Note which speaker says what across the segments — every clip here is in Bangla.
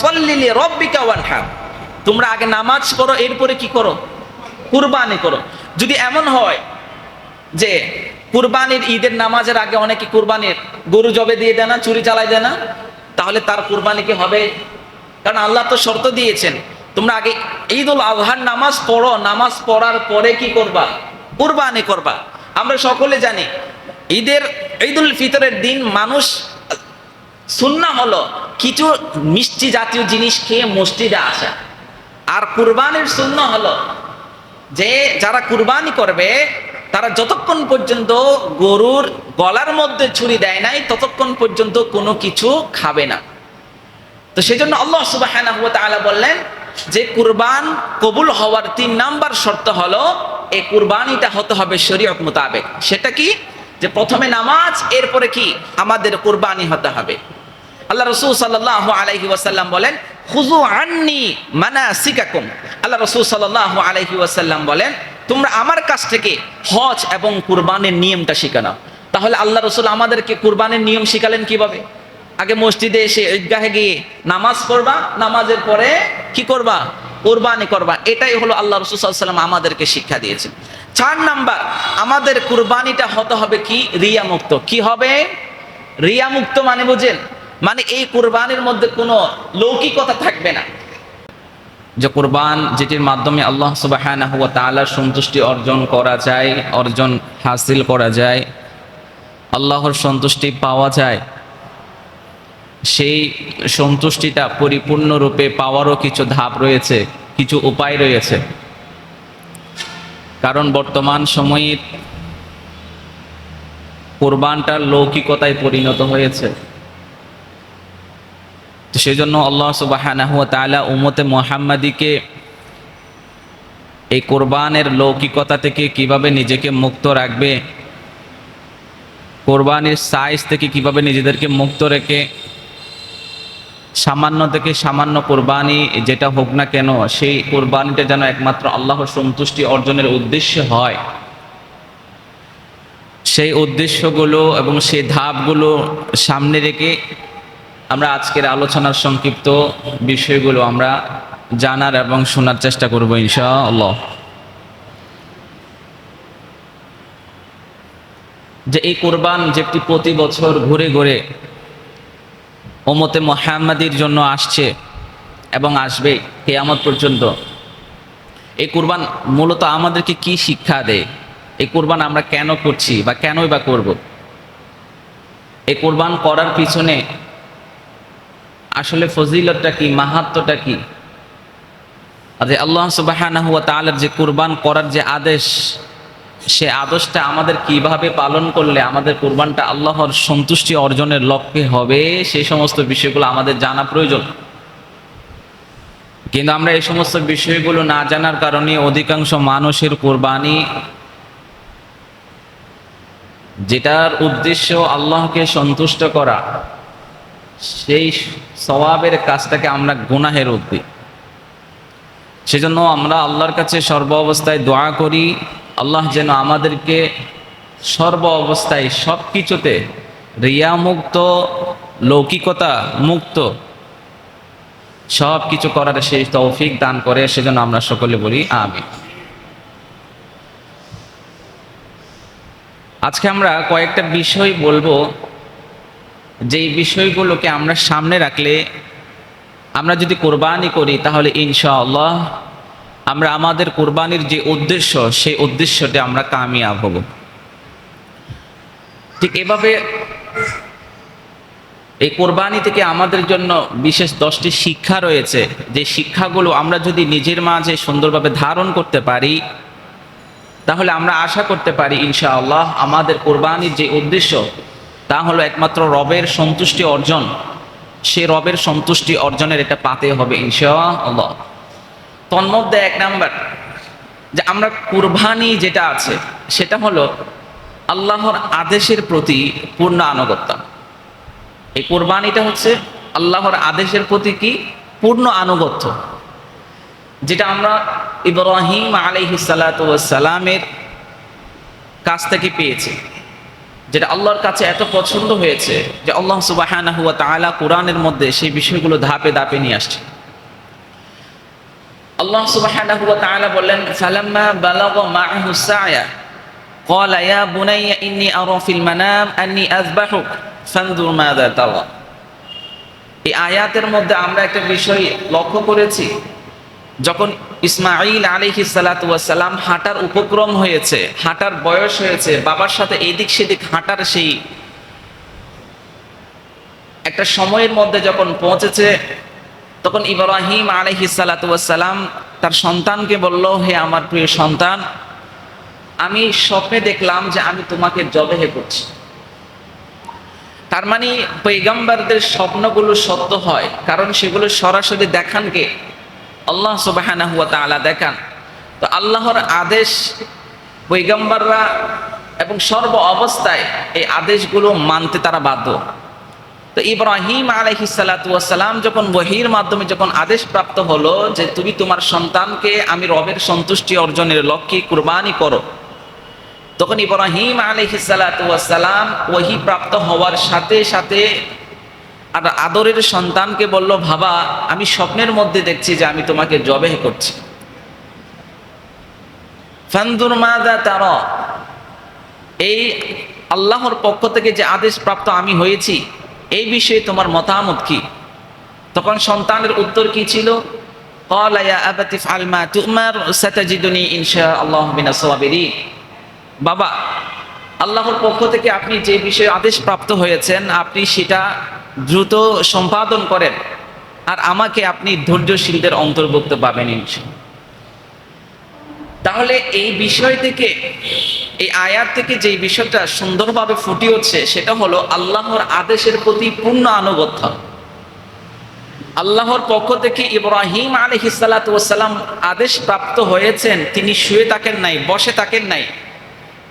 Speaker 1: ফাসাল্লি লিরাব্বিকা ওয়ানহার, তোমরা আগে নামাজ পড়ো, এরপরে কি করো? কুরবানি করো। যদি এমন হয় যে কুরবানির ঈদের নামাজের আগে অনেকে কুরবানির গরু জবে দিয়ে দেয় না, চুরি চালাই দেয় না, তাহলে তার কুরবানি কি হবে? কারণ আল্লাহ তো শর্ত দিয়েছেন তোমরা আগে ঈদুল আজহার নামাজ পড়ো, নামাজ পড়ার পরে কি করবা? কুরবানি করবা। আমরা সকলে জানি ঈদুল ফিতরের দিন মানুষ সুন্নাহ হলো কিছু মিষ্টি জাতীয় জিনিস খেয়ে মসজিদে আসা, আর কুরবানির সুন্নাহ হলো যে যারা কুরবানি করবে তারা যতক্ষণ পর্যন্ত গরুর গলার মধ্যে ছুরি দেয় নাই ততক্ষণ পর্যন্ত কোনো কিছু খাবে না। তো সেই জন্য আল্লাহ সুবহানাহু ওয়া তাআলা বললেন যে কুরবান কবুল হওয়ার 3 নাম্বার শর্ত হলো এই কুরবানিটা হতে হবে শরীয়ত মোতাবেক। সেটা কি? যে প্রথমে নামাজ, এরপরে কি? আমাদের কুরবানি হতে হবে। আল্লাহ রাসূল সাল্লাল্লাহু আলাইহি ওয়াসাল্লাম বলেন খুযু আন্নী মানাসিকাকুম। আল্লাহ রাসূল সাল্লাল্লাহু আলাইহি ওয়াসাল্লাম বলেন তোমরা আমার কাছ থেকে হজ এবং কুরবানির নিয়মটা শিখে নাও। তাহলে আল্লাহ রাসূল আমাদেরকে কুরবানির নিয়ম শিখালেন কিভাবে? আগে মসজিদে এসে ঈদগাহে গিয়ে নামাজ পড়বা, নামাজের পরে কি করবা? কুরবানি করবা। এটাই হলো আল্লাহ রাসূল সাল্লাল্লাহু আলাইহি ওয়াসাল্লাম আমাদেরকে শিক্ষা দিয়েছেন। 4 নাম্বার, আমাদের কুরবানিটা হতে হবে কি? রিয়া মুক্ত। কি হবে? রিয়া মুক্ত মানে বুঝেন? মানে এই কুরবানির মধ্যে কোনো লৌকিকতা থাকবে না। যে কুরবান যেটির মাধ্যমে আল্লাহ সুবহানাহু ওয়া তাআলার সন্তুষ্টি অর্জন করা যায়, অর্জন হাসিল করা যায়, আল্লাহর সন্তুষ্টি পাওয়া যায়, সেই সন্তুষ্টিটা পরিপূর্ণরূপে পাওয়ারও কিছু ধাপ রয়েছে, কিছু উপায় রয়েছে। কারণ বর্তমান সময়ে কুরবানটার লৌকিকতায় পরিণত হয়েছে। তো সেই জন্য আল্লাহ সুবহানাহু ওয়া তাআলা উম্মতে মুহাম্মাদীকে এই কোরবানের লৌকিকতা থেকে কিভাবে নিজেকে মুক্ত রাখবে, কোরবানির সাইজ থেকে কিভাবে নিজেদেরকে মুক্ত রেখে সামান্য থেকে সামান্য কোরবানি যেটা হোক না কেন সেই কোরবানিটা যেন একমাত্র আল্লাহর সন্তুষ্টি অর্জনের উদ্দেশ্য হয়, সেই উদ্দেশ্যগুলো এবং সেই ধাপগুলো সামনে রেখে আমরা আজকের আলোচনার সংক্ষিপ্ত বিষয়গুলো আমরা জানার এবং শোনার চেষ্টা করব ইনশাআল্লাহ। যে এই কোরবান যেটি প্রতি বছর ঘুরে ঘুরে উম্মতে মুহাম্মাদীর জন্য আসছে এবং আসবে কিয়ামত পর্যন্ত, এই কোরবান মূলত আমাদেরকে কি শিক্ষা দেয়? এই কোরবান আমরা কেন করছি বা কেনই বা করব? এই কোরবান করার পিছনে আসলে ফজিলতটা কি, মাহাত্ম্যটা কি? আর যে আল্লাহ সুবহানাহু ওয়া তাআলার যে কুরবান করার যে আদেশ, সে আদেশটা আমাদের কিভাবে পালন করলে আমাদের কুরবানটা আল্লাহর সন্তুষ্টি অর্জনের লক্ষ্যে হবে, সেই সমস্ত বিষয়গুলো আমাদের জানা প্রয়োজন। কিন্তু আমরা এই সমস্ত বিষয়গুলো না জানার কারণে অধিকাংশ মানুষের কুরবানি, যেটার উদ্দেশ্য আল্লাহকে সন্তুষ্ট করা, সেই সওয়াবের কাজটাকে আমরা গুনাহের রূপ দিই। সেজন্য আমরা আল্লাহর কাছে সর্ব অবস্থায় দোয়া করি আল্লাহ যেন আমাদেরকে সর্ব অবস্থায় সব কিছুতে রিয়া মুক্ত, লৌকিকতা মুক্ত সব কিছু করার সেই তৌফিক দান করে। সেজন্য আমরা সকলে বলি আমিন। আজকে আমরা কয়েকটা বিষয় বলবো, যেই বিষয়গুলোকে আমরা সামনে রাখলে আমরা যদি কোরবানি করি তাহলে ইনশাআল্লাহ আমরা আমাদের কোরবানির যে উদ্দেশ্য সেই উদ্দেশ্যতে আমরা কামিয়াব হব। ঠিক এভাবে এই কোরবানি থেকে আমাদের জন্য বিশেষ 10টি শিক্ষা রয়েছে, যে শিক্ষাগুলো আমরা যদি নিজের মাঝে সুন্দরভাবে ধারণ করতে পারি তাহলে আমরা আশা করতে পারি ইনশাআল্লাহ আমাদের কোরবানির যে উদ্দেশ্য তা হলো একমাত্র রবের সন্তুষ্টি অর্জন, সে রবের সন্তুষ্টি অর্জনের এটা পাতে হবে ইনশাআল্লাহ। তন্মধ্যে 1 নাম্বার যে আমরা কুরবানি যেটা আছে সেটা হলো আল্লাহর আদেশের প্রতি পূর্ণ আনুগত্য। এই কুরবানিটা হচ্ছে আল্লাহর আদেশের প্রতি কি? পূর্ণ আনুগত্য, যেটা আমরা ইব্রাহিম আলাইহিস সালাতু ওয়াস সালামের কাছ থেকে পেয়েছি। যেটা আল্লাহর কাছে এত পছন্দ হয়েছে যে আল্লাহ সুবহানাহু ওয়া তাআলা কোরআনের মধ্যে সেই বিষয়গুলো ধাপে ধাপে নিয়ে আসছে। আল্লাহ সুবহানাহু ওয়া তাআলা বললেন, ফালাম্মা বালাগা মা'হু সা'য়া ক্বালা ইয়া বুনাইয়া ইন্নী আরা ফিল মানাম আন্নী আযবাহুক ফানজুর মাযা তারা। এই আয়াতের মধ্যে আমরা একটা বিষয় লক্ষ্য করেছি, যখন ইসমাঈল আলাইহিস সালাতু ওয়াস সালাম হাঁটার উপক্রম হয়েছে, হাঁটার বয়স হয়েছে, বাবার সাথে এদিক সেদিক হাঁটার সেই একটা সময়ের মধ্যে যখন পৌঁছেছে, তখন ইব্রাহিম আলাইহিস সালাতু ওয়াস সালাম তার সন্তানকে বলল, হে আমার প্রিয় সন্তান, আমি স্বপ্নে দেখলাম যে আমি তোমাকে জবেহ করছি। তার মানে পয়গম্বরদের স্বপ্নগুলো সত্য হয়, কারণ সেগুলো সরাসরি দেখান কে? আল্লাহ সুবহানাহু ওয়া তাআলা দেখান। তো আল্লাহর আদেশ পয়গম্বররা এবং সর্ব অবস্থায় এই আদেশগুলো মানতে তারা বাধ্য। তো ইব্রাহিম আলাইহিস সালাতু ওয়াস সালাম যখন ওহীর মাধ্যমে যখন আদেশ প্রাপ্ত হলো যে তুমি তোমার সন্তানকে আমি রবের সন্তুষ্টি অর্জনের লক্ষ্যে কুরবানি করো, তখন ইব্রাহিম আলাইহিস সালাতু ওয়াস সালাম ওহী প্রাপ্ত হওয়ার সাথে সাথে আর আদরের সন্তানকে বলল, বাবা আমি স্বপ্নের মধ্যে দেখছি যে আমি তোমাকে জবেহ করছি। ফানজুর মাযা তারা, এই আল্লাহর পক্ষ থেকে যে আদেশ প্রাপ্ত আমি হয়েছি এই বিষয়ে তোমার মতামত কি? তখন সন্তানের উত্তর কি ছিল? ক্বালা ইয়া আবাতি ইফআল মা তু'মার সাতাজিদুনি ইনশাআল্লাহু মিনাস সাবিরিন। বাবা, আল্লাহর পক্ষ থেকে আপনি যে বিষয়ে আদেশ প্রাপ্ত হয়েছেন আপনি সেটা দ্রুত সম্পাদন করেন, আর আমাকে আপনি ধৈর্যশীলদের অন্তর্ভুক্ত পাবেন ইনশাআল্লাহ। তাহলে এই বিষয় থেকে, এই আয়াত থেকে যে বিষয়টা সুন্দরভাবে ফুটে উঠছে সেটা হলো আল্লাহর আদেশের প্রতি পূর্ণ আনুগত্য। আল্লাহর পক্ষ থেকে ইব্রাহিম আলাইহিস সালাতু ওয়াস সালাম আদেশ প্রাপ্ত হয়েছেন, তিনি শুয়ে থাকেন নাই, বসে থাকেন নাই,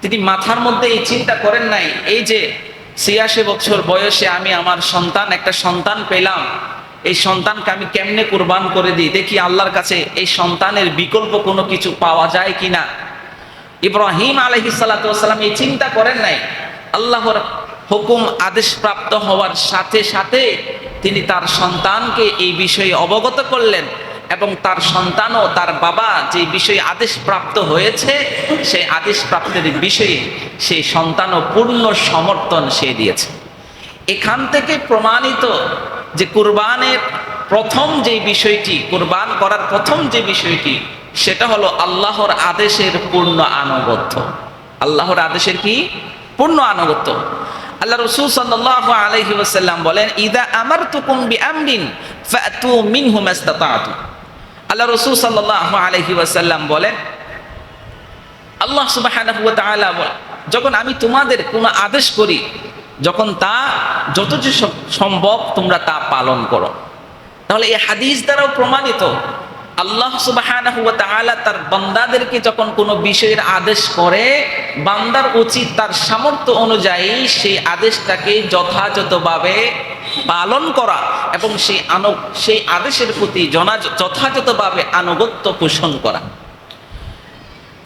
Speaker 1: তিনি মাথার মধ্যে এই চিন্তা করেন নাই এই যে ৮৬ বছর বয়সে আমি আমার একটা সন্তান পেলাম, এই সন্তানকে আমি কেমনে কুরবান করে দিই, দেখি আল্লাহর কাছে এই সন্তানের বিকল্প কোনো কিছু পাওয়া যায় কিনা। ইব্রাহিম আলাইহিস সালাতু ওয়াস সালাম এই চিন্তা করেন নাই। আল্লাহর হুকুম আদেশ প্রাপ্ত হওয়ার সাথে সাথে তিনি তার সন্তানকে এই বিষয়ে অবগত করলেন, এবং তার সন্তানও তার বাবা যে বিষয়ে আদেশ প্রাপ্ত হয়েছে সেই আদেশ প্রাপ্তের বিষয়ে সেই সন্তানও পূর্ণ সমর্থন সে দিয়েছে। এখান থেকে প্রমাণিত যে কুরবানের প্রথম যে বিষয়টি, কুরবান করার প্রথম যে বিষয়টি সেটা হলো আল্লাহর আদেশের পূর্ণ আনুগত্য। আল্লাহর আদেশের কি? পূর্ণ আনুগত্য। আল্লাহ রাসূল সাল্লাল্লাহু আলাইহি ওয়াসাল্লাম বলেন, ইদা আমারতুকুম বিআমরিন ফাতু মিনহু মাসতাতা'তু। আল্লাহ রাসূল সাল্লাল্লাহু আলাইহি ওয়াসাল্লাম বলেন, আল্লাহ সুবহানাহু ওয়া তাআলা যখন আমি তোমাদের কোনো আদেশ করি, যখন তা যতটুকু সম্ভব তোমরা তা পালন করো। তাহলে এই হাদিস দ্বারাও প্রমাণিত আল্লাহ সুবহানাহু ওয়া তাআলা তার বান্দাদেরকে যখন কোনো বিষয়ের আদেশ করে, বান্দার উচিত তার সামর্থ্য অনুযায়ী সেই আদেশটাকে যথাযথভাবে পালন করা এবং সেই আদেশের প্রতি যথাযথভাবে আনুগত্য পোষণ করা।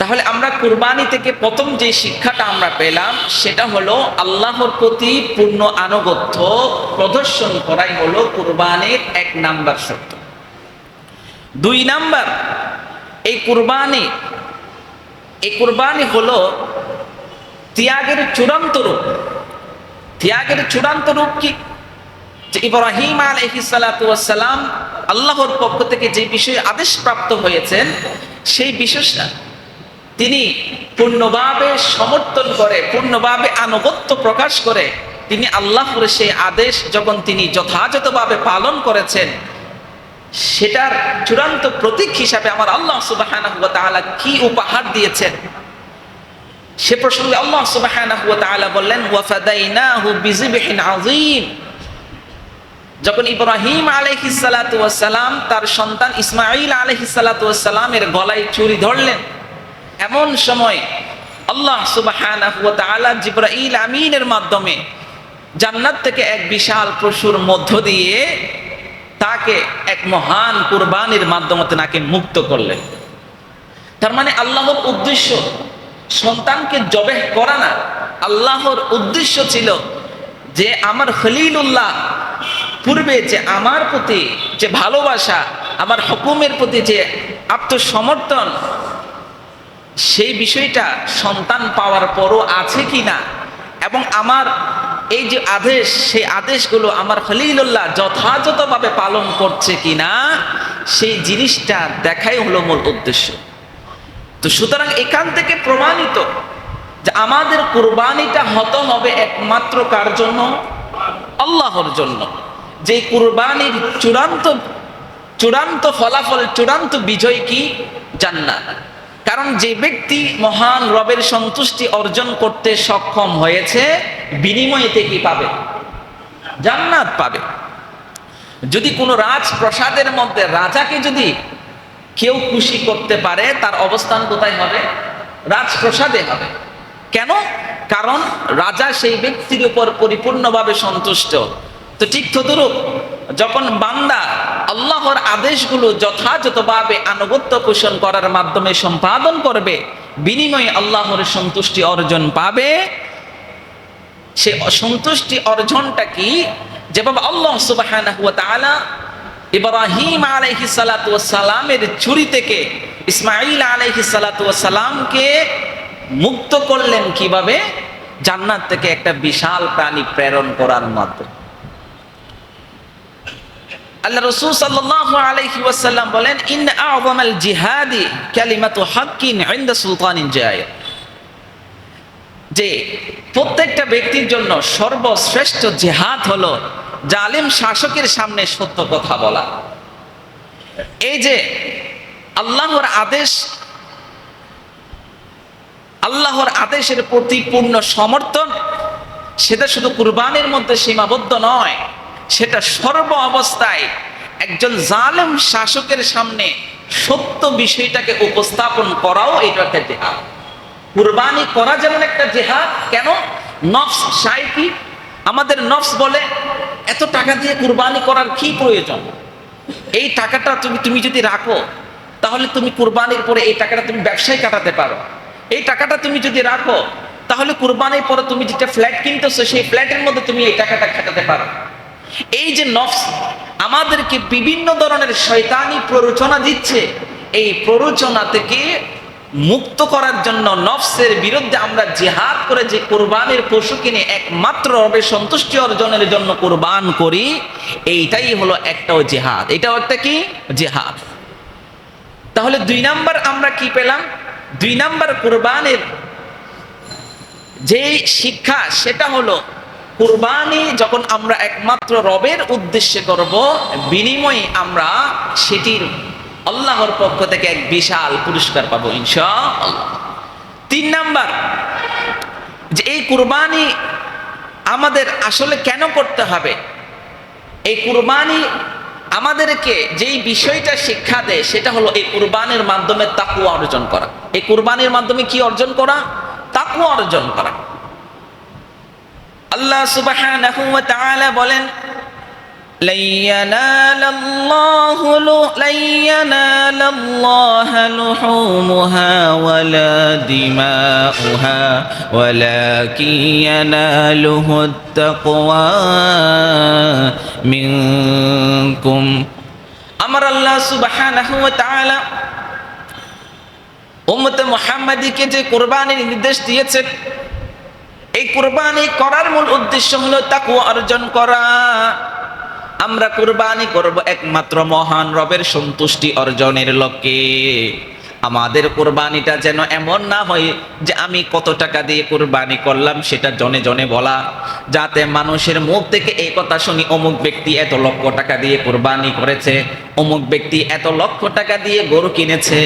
Speaker 1: তাহলে আমরা কুরবানি থেকে প্রথম যে শিক্ষাটা আমরা পেলাম সেটা হলো আল্লাহর প্রতি পূর্ণ আনুগত্য প্রদর্শন করাই হলো কুরবানির ১ নাম্বার শর্ত। ২ নাম্বার, এই কুরবানি হলো ত্যাগের চূড়ান্ত রূপ। ত্যাগের চূড়ান্ত রূপ কি? যে ইব্রাহিম আলাইহিস সালাতু ওয়াস সালাম আল্লাহর পক্ষ থেকে যে বিষয়ে আদেশ প্রাপ্ত হয়েছেন সেই বিষয়টা তিনি পূর্ণভাবে সমর্থন করে, পূর্ণভাবে আনুগত্য প্রকাশ করে তিনি আল্লাহর সেই আদেশ যখন তিনি যথাযথভাবে পালন করেছেন, সেটার চূড়ান্ত প্রতীক হিসাবে আমার আল্লাহ সুবহানাহু ওয়া তাআলা কি উপহার দিয়েছেন সে প্রসঙ্গে আল্লাহ সুবহানাহু ওয়া তাআলা বললেন, ওয়া ফাদাইনাহু বিযিবহিন আযীম। যখন ইব্রাহিম আলাইহিস সালাতু ওয়াস সালাম তার সন্তান ইসমাঈল আলাইহিস সালাতু ওয়াস সালামের গলায় ছুরি ধরলেন, এমন সময় আল্লাহ সুবহানাহু ওয়া তাআলা জিবরাইল আমিনের মাধ্যমে জান্নাত থেকে এক বিশাল পশুর মধ্য দিয়ে তাকে এক মহান কুরবানির মাধ্যমে তাকে মুক্ত করলেন। তার মানে আল্লাহর উদ্দেশ্য সন্তানকে জবেহ করা না, আল্লাহর উদ্দেশ্য ছিল যে আমার খলিলুল্লাহ পূর্বে যে আমার প্রতি যে ভালোবাসা, আমার হুকুমের প্রতি যে আত্মসমর্থন, সেই বিষয়টা সন্তান পাওয়ার পরও আছে কিনা, এবং আমার এই যে আদেশ, সেই আদেশগুলো আমার খলিলুল্লাহ যথাযথভাবে পালন করছে কিনা, সেই জিনিসটা দেখাই হলো মূল উদ্দেশ্য। তো সুতরাং এখান থেকে প্রমাণিত যে আমাদের কুরবানিটা হতে হবে একমাত্র কার জন্য? আল্লাহর জন্য। যে কুরবানির চূড়ান্ত ফলাফল, চূড়ান্ত বিজয় কি? জান্নাত। কারণ যে ব্যক্তি মহান রবের সন্তুষ্টি অর্জন করতে সক্ষম হয়েছে, বিনিময়েতে কি পাবে? জান্নাত পাবে। যদি কোনো রাজপ্রাসাদের মধ্যে রাজাকে যদি কেউ খুশি করতে পারে, তার অবস্থান কোথায় হবে? রাজপ্রাসাদে হবে। কেন? কারণ রাজা সেই ব্যক্তির উপর পরিপূর্ণভাবে সন্তুষ্ট। তো ঠিক তদ্রূপ যখন বান্দা আল্লাহর আদেশগুলো যথাযথভাবে আনুগত্য পোষণ করার মাধ্যমে সম্পাদন করবে, বিনিময়ে আল্লাহর সন্তুষ্টি অর্জন পাবে। সে সন্তুষ্টি অর্জনটা কি? যেভাবে আল্লাহ সুবহানাহু ওয়া তাআলা ইব্রাহিম আলাইহিস সালাতু ওয়াস সালামের ছুরি থেকে ইসমাঈল আলাইহিস সালাতু ওয়াস সালামকে মুক্ত করলেন কিভাবে? জান্নাত থেকে একটা বিশাল প্রাণী প্রেরণ করার মাধ্যমে। আল্লাহ রাসূল সাল্লাল্লাহু আলাইহি ওয়াসাল্লাম বলেন, ইন্না আ'যামাল জিহাদি কালিমাতু হাক্কিন ইনদা সুলতানিন জায়ের। যে প্রত্যেকটা ব্যক্তির জন্য সর্বশ্রেষ্ঠ জিহাদ হলো জালিম শাসকের সামনে সত্য কথা বলা। এই যে আল্লাহর আদেশ, আল্লাহর আদেশের প্রতি পূর্ণ সমর্থন, সেটা শুধু কুরবানির মধ্যে সীমাবদ্ধ নয়, সেটা সর্ব অবস্থায় একজন জালিম শাসকের সামনে সত্য বিষয়টাকে উপস্থাপন করাও এটা একটা জিহাদ। কুরবানি করা যেমন একটা জিহাদ। কেন? নফস চায় কি? আমাদের নফস বলে এত টাকা দিয়ে কুরবানি করার কি প্রয়োজন? এই টাকাটা তুমি যদি রাখো, তাহলে তুমি কুরবানির পরে এই টাকাটা তুমি ব্যবসায় কাটাতে পারো। এই টাকাটা তুমি যদি রাখো, তাহলে কুরবানির পরে তুমি যেটা ফ্ল্যাট কিনতেছো, সেই ফ্ল্যাটের মধ্যে তুমি এই টাকাটা খাটাতে পারো। এই যে নফস আমাদেরকে বিভিন্ন ধরনের শয়তানি প্ররোচনা দিচ্ছে, এই প্ররোচনা থেকে মুক্ত করার জন্য নফসের বিরুদ্ধে আমরা জিহাদ করে যে কুরবানির পশু কিনে একমাত্র রবের সন্তুষ্টি অর্জনের জন্য কুরবান করি, এইটাই হলো একটাও জিহাদ। এটাও একটা কি? জিহাদ। তাহলে 2 নাম্বার আমরা কি পেলাম? 2 নাম্বার কুরবানির যে শিক্ষা, সেটা হলো কুরবানি যখন আমরা একমাত্র রবের উদ্দেশ্যে করব, বিনিময়ে আমরা সেটির আল্লাহর পক্ষ থেকে এক বিশাল পুরস্কার পাবো ইনশাআল্লাহ। 3 নাম্বার, যে এই কুরবানি আমাদের আসলে কেন করতে হবে? এই কুরবানি আমাদেরকে যেই বিষয়টা শিক্ষা দেয়, সেটা হলো এই কুরবানির মাধ্যমে তাকওয়া অর্জন করা। এই কুরবানির মাধ্যমে কি অর্জন করা? তাকওয়া অর্জন করা। আল্লাহ সুবহানাহু ওয়া তাআলা বলেন, লা ইয়ানালাল্লাহু লুহুমুহা ওয়ালা দিমাউহা ওয়ালাকিন ইয়ানালুহুত তাকওয়া মিনকুম। আমার আল্লাহ সুবহানাহু ওয়া তাআলা উম্মতে মুহাম্মাদীকে যে কুরবানির নির্দেশ দিয়েছেন, এই কুরবানি করার মূল উদ্দেশ্য হলো তাকওয়া অর্জন করা। আমরা কুরবানি করব একমাত্র মহান রবের সন্তুষ্টি অর্জনের লক্ষ্যে। আমাদের কুরবানিটা যেন এমন না হয় যে আমি কত টাকা দিয়ে কুরবানি করলাম সেটা জনে জনে বলা, যাতে মানুষের মুখ থেকে এই কথা শুনি অমুক ব্যক্তি এত লক্ষ টাকা দিয়ে কুরবানি করেছে, অমুক ব্যক্তি এত লক্ষ টাকা দিয়ে গরু কিনেছে।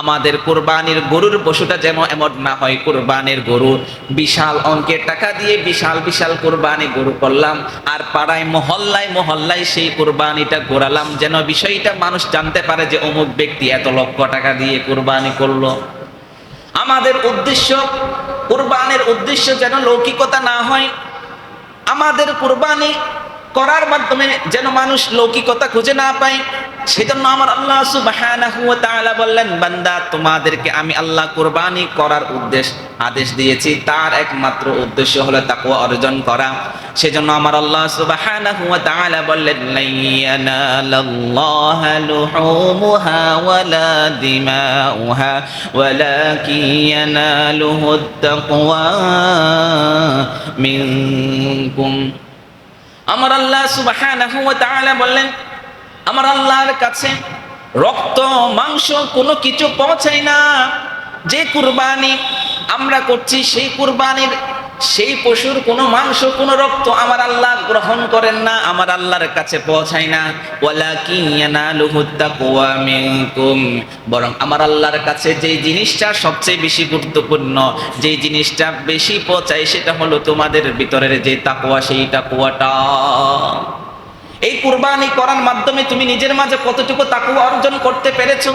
Speaker 1: আমাদের কুরবানির গরুর পশুটা যেন এমন না হয় কুরবানির গরু বিশাল অঙ্কের টাকা দিয়ে বিশাল বিশাল কুরবানি গরু করলাম, আর পাড়ায় মহল্লায় মহল্লায় সেই কুরবানিটা ঘোরালাম, যেন বিষয়টা মানুষ জানতে পারে যে অমুক ব্যক্তি এত লক্ষ টাকা দিয়ে কুরবানি করলো। আমাদের উদ্দেশ্য, কুরবানির উদ্দেশ্য যেন লৌকিকতা না হয়। আমাদের কুরবানি করার মাধ্যমে যেন মানুষ লৌকিকতা খুঁজে না পায়, সেজন্য আমার আল্লাহ সুবহানাহু ওয়া তাআলা বললেন, বান্দা তোমাদেরকে আমি আল্লাহ কুরবানি করার আদেশ দিয়েছি, তার একমাত্র উদ্দেশ্য হলো তাকওয়া অর্জন করা। সেজন্য আমার আল্লাহ সুবহানাহু ওয়া তাআলা বললেন, লাইয়ানালাল্লাহা লুহুমুহা ওয়ালা দিমাউহা ওয়ালাকিন ইয়ানালুহুত তাকওয়া মিনকুম। আমার আল্লাহ সুবহানাহু ওয়া তাআলা বললেন, আমার আল্লাহর কাছে রক্ত মাংস কোনো কিছু পৌঁছায় না। যে কুরবানি আমরা করছি সেই কুরবানির সেই পশুর কোনো মাংস কোনো রক্ত আমার আল্লাহ গ্রহণ করেন না, আমার আল্লাহর কাছে পৌঁছায় না। ওয়ালাকিন ইয়ানালুহুত তাকওয়া মিনকুম, বরং আমার আল্লাহর কাছে যেই জিনিসটা সবচেয়ে বেশি গুরুত্বপূর্ণ, যেই জিনিসটা বেশি পৌঁছায়, সেটা হলো তোমাদের ভিতরের যে তাকওয়া, সেই তাকওয়াটা। এই কুরবানি করার মাধ্যমে তুমি নিজের মাঝে কতটুকু তাকওয়া অর্জন করতে পেরেছো?